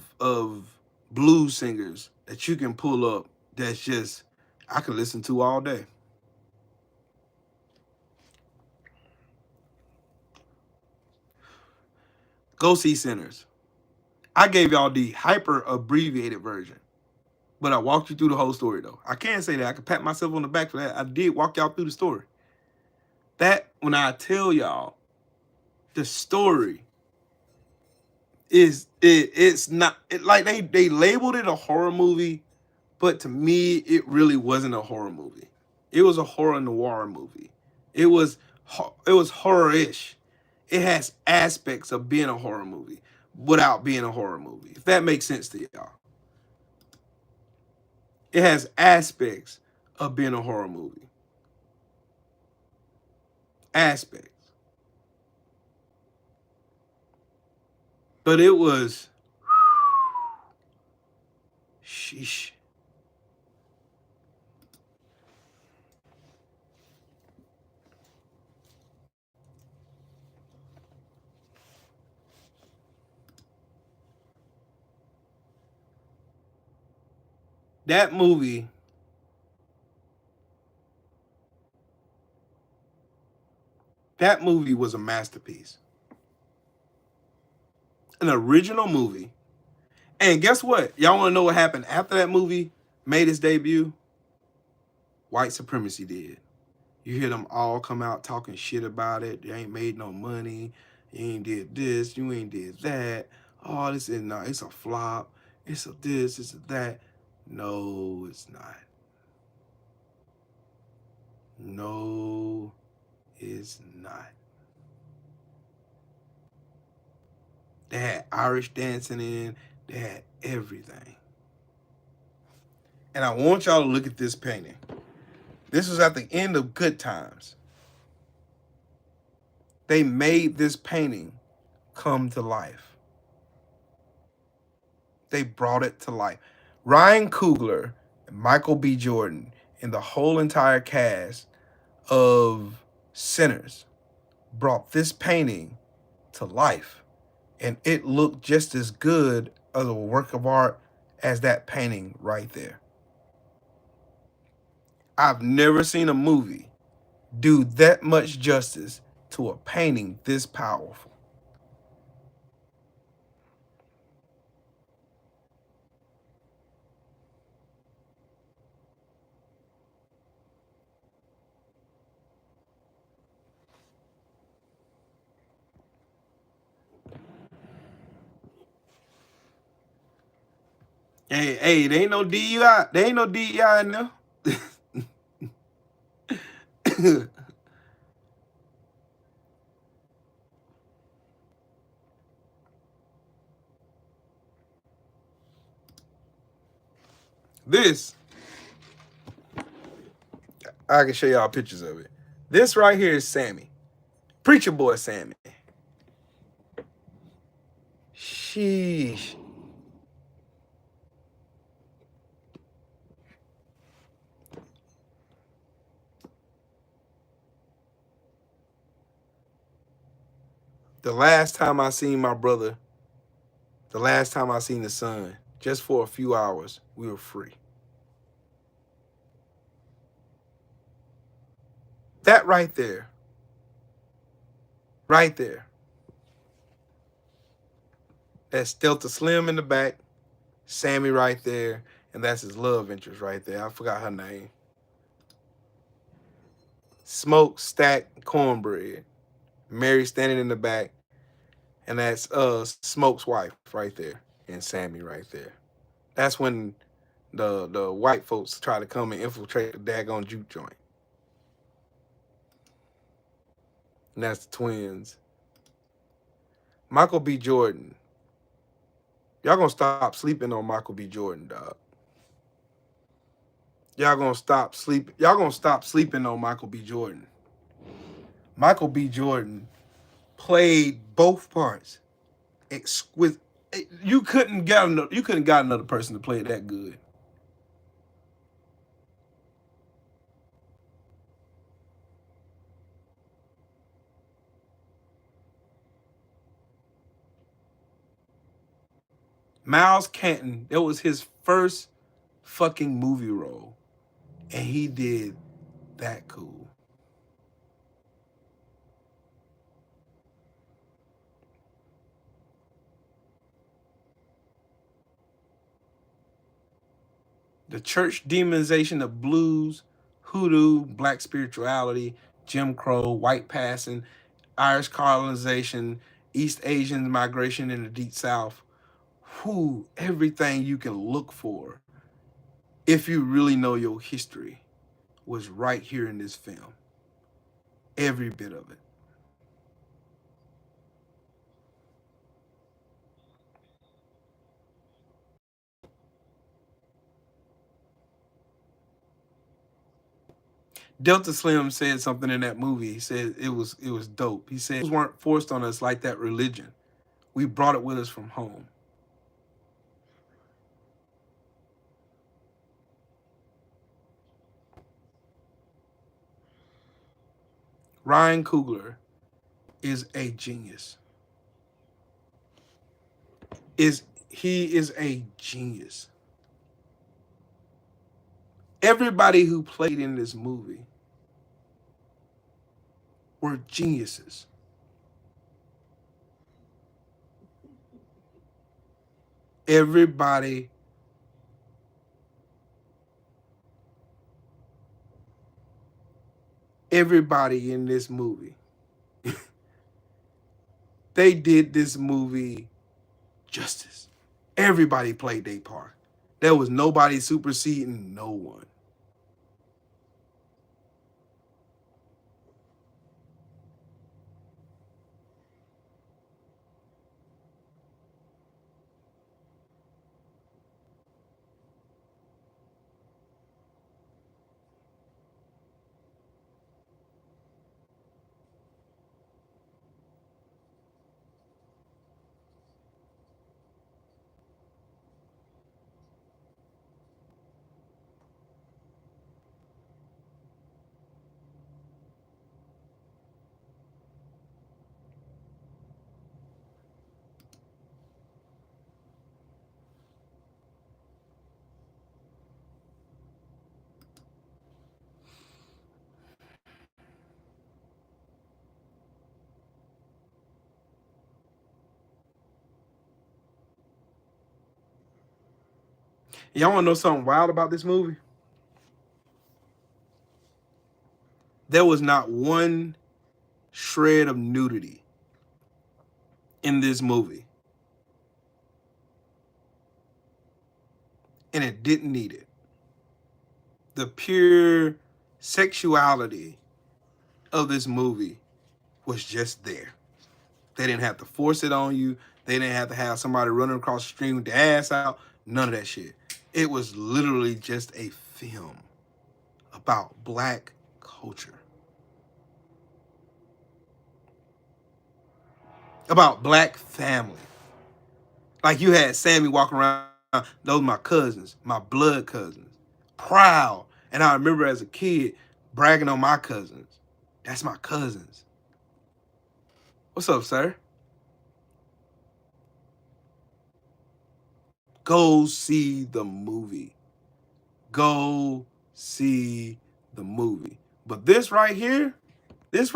blues singers that you can pull up that's just, I can listen to all day. Go see Sinners. I gave y'all the hyper abbreviated version, but I walked you through the whole story though. I can't say that. I can pat myself on the back for that. I did walk y'all through the story. That, when I tell y'all the story It's not like they labeled it a horror movie, but to me it really wasn't a horror movie. It was a horror noir movie. It was horror-ish. It has aspects of being a horror movie without being a horror movie. If that makes sense to y'all. It has aspects of being a horror movie. Aspects. But it was sheesh. That movie was a masterpiece. An original movie. And guess what? Y'all want to know what happened after that movie made its debut? White supremacy did. You hear them all come out talking shit about it. They ain't made no money. You ain't did this. You ain't did that. Oh, this is not. It's a flop. It's a this. It's a that. No, it's not. No, it's not. They had Irish dancing in. They had everything. And I want y'all to look at this painting. This was at the end of Good Times. They made this painting come to life. They brought it to life. Ryan Coogler and Michael B. Jordan and the whole entire cast of Sinners brought this painting to life. And it looked just as good as a work of art as that painting right there. I've never seen a movie do that much justice to a painting this powerful. Hey, there ain't no DEI. There ain't no DEI in there. This, I can show y'all pictures of it. This right here is Sammy. Preacher Boy Sammy. Sheesh. The last time I seen my brother, the last time I seen the son, just for a few hours, we were free. That right there. Right there. That's Delta Slim in the back, Sammy right there, and that's his love interest right there. I forgot her name. Smoke Stack Cornbread. Mary standing in the back, and that's Smoke's wife right there, and Sammy right there. That's when the white folks try to come and infiltrate the daggone juke joint. And that's the twins. Michael B. Jordan. Y'all gonna stop sleeping on Michael B. Jordan, dog. Y'all gonna stop sleeping on Michael B. Jordan. Michael B. Jordan played both parts. Exquisite. You couldn't got another person to play it that good. Miles Canton, that was his first fucking movie role, and he did that cool. The church demonization of blues, hoodoo, black spirituality, Jim Crow, white passing, Irish colonization, East Asian migration in the Deep South. Everything you can look for, if you really know your history, was right here in this film. Every bit of it. Delta Slim said something in that movie. He said it was dope. He said weren't forced on us like that religion. We brought it with us from home. Ryan Coogler is a genius. He is a genius. Everybody who played in this movie were geniuses. Everybody in this movie, they did this movie justice. Everybody played their part. There was nobody superseding no one. Y'all want to know something wild about this movie? There was not one shred of nudity in this movie. And it didn't need it. The pure sexuality of this movie was just there. They didn't have to force it on you. They didn't have to have somebody running across the street with their ass out. None of that shit. It was literally just a film about black culture. About black family. Like you had Sammy walking around, those my cousins, my blood cousins. Proud. And I remember as a kid bragging on my cousins. That's my cousins. What's up, sir? Go see the movie. Go see the movie. But this right here, this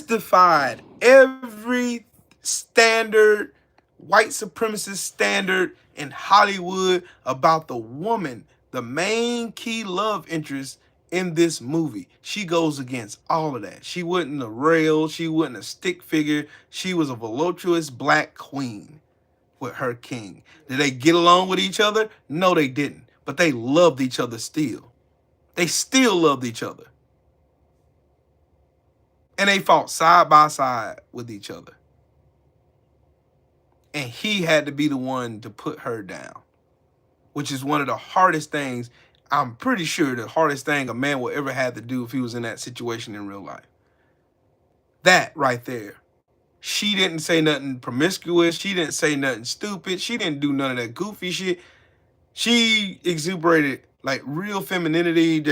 defied every standard, white supremacist standard in Hollywood about the woman, the main key love interest in this movie. She goes against all of that. She wasn't a rail. She wasn't a stick figure. She was a voluptuous black queen with her king. Did they get along with each other? No, they didn't. But they loved each other still. They still loved each other. And they fought side by side with each other. And he had to be the one to put her down, which is one of the hardest things. I'm pretty sure the hardest thing a man will ever have to do if he was in that situation in real life. That right there. She didn't say nothing promiscuous. She didn't say nothing stupid. She didn't do none of that goofy shit. She exuberated like real femininity.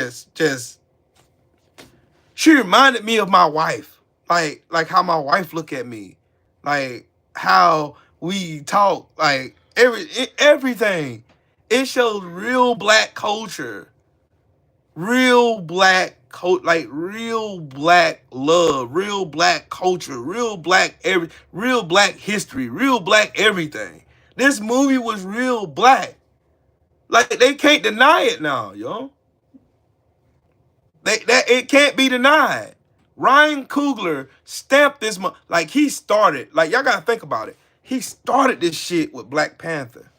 She reminded me of my wife. Like how my wife look at me. Like how we talk. Like everything. It shows real black culture. Real black like real black love, real black culture, real black history, real black everything. This movie was real black. Like they can't deny it now, yo. It can't be denied. Ryan Coogler stamped this, like he started, like y'all gotta think about it. He started this shit with Black Panther.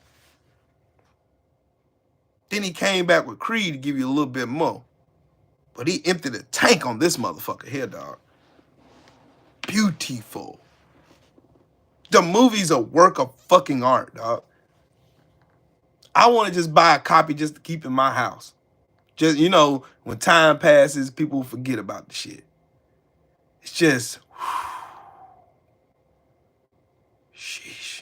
Then he came back with Creed to give you a little bit more. But he emptied a tank on this motherfucker here, dog. Beautiful. The movie's a work of fucking art, dog. I want to just buy a copy just to keep in my house. Just, you know, when time passes, people forget about the shit. It's just, sheesh.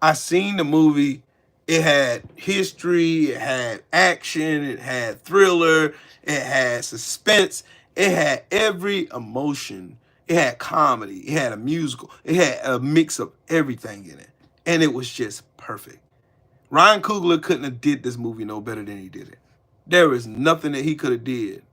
I seen the movie. It had history, it had action, it had thriller, it had suspense, it had every emotion. It had comedy, it had a musical, it had a mix of everything in it. And it was just perfect. Ryan Coogler couldn't have did this movie no better than he did it. There is nothing that he could have did.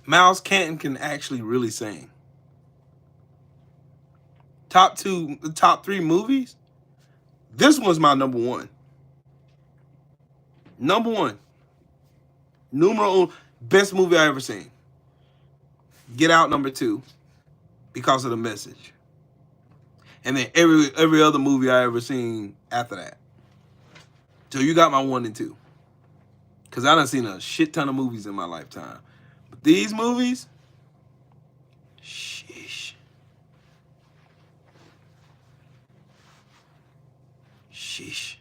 Miles Canton can actually really sing. Top three movies. This one's my number one. Number one. Numero uno. Best movie I ever seen. Get Out number two because of the message. And then every other movie I ever seen after that. So you got my one and two. Because I done seen a shit ton of movies in my lifetime. But these movies, sheesh. Sheesh.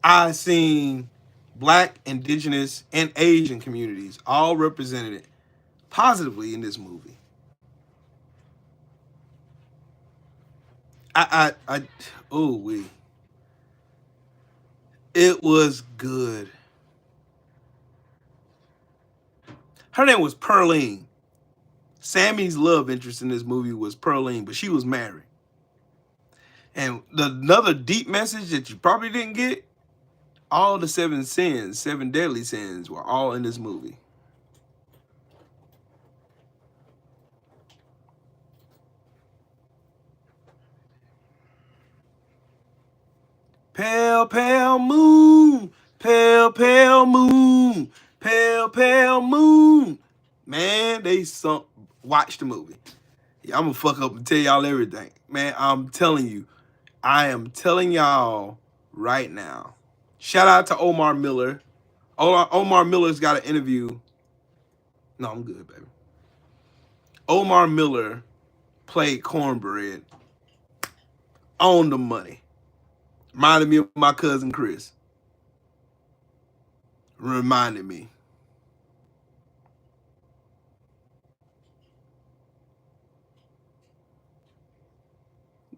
I seen Black, Indigenous, and Asian communities all represented positively in this movie. Oh, it was good. Her name was Pearline. Sammy's love interest in this movie was Pearline, but she was married. And another deep message that you probably didn't get, all the seven sins, seven deadly sins, were all in this movie. Pale, pale moon, pale, pale moon, pale, pale moon. Man, they sunk. Watch the movie. Yeah, I'm gonna fuck up and tell y'all everything. Man, I'm telling you. I am telling y'all right now. Shout out to Omar Miller. Omar Miller's got an interview. No, I'm good, baby. Omar Miller played Cornbread on the money. Reminded me of my cousin Chris. Reminded me.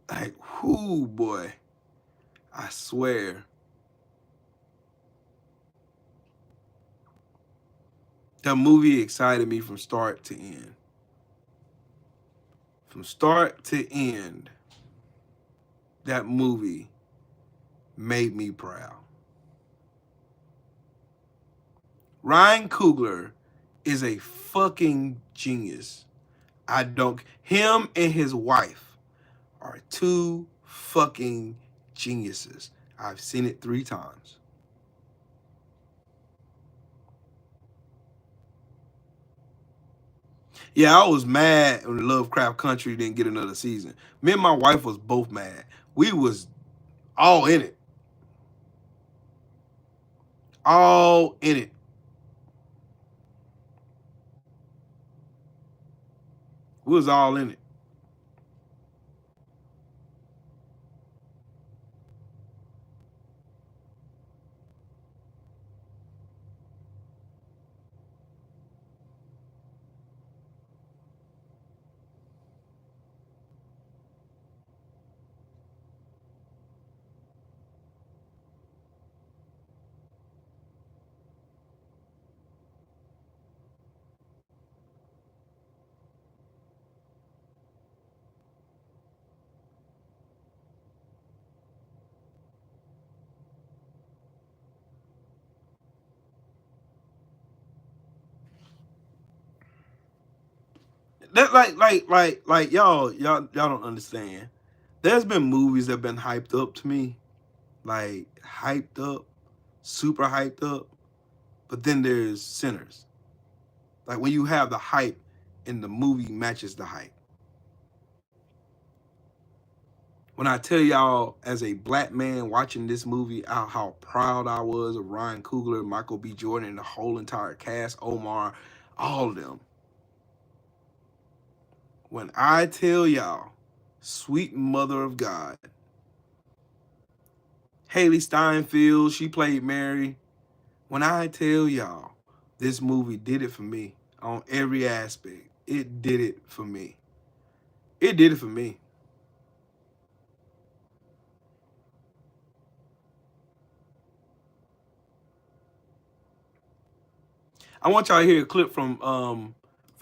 Like, whoo, boy. I swear. The movie excited me from start to end. From start to end, that movie made me proud. Ryan Coogler is a fucking genius. Him and his wife are two fucking geniuses. I've seen it 3 times. Yeah, I was mad when Lovecraft Country didn't get another season. Me and my wife was both mad. We was all in it. All in it. We was all in it. That like y'all don't understand. There's been movies that have been hyped up to me, like hyped up, super hyped up, but then there's sinners. Like when you have the hype and the movie matches the hype. When I tell y'all, as a black man watching this movie, how proud I was of Ryan Coogler, Michael B. Jordan, and the whole entire cast, Omar, all of them. When I tell y'all, sweet mother of God, Haley Steinfeld, she played Mary. When I tell y'all, this movie did it for me on every aspect. It did it for me. It did it for me. I want y'all to hear a clip from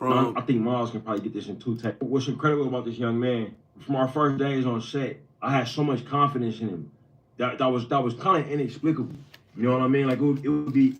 I think Miles can probably get this in 2 takes. What's incredible about this young man, from our first days on set, I had so much confidence in him. That was kind of inexplicable. You know what I mean? Like it would be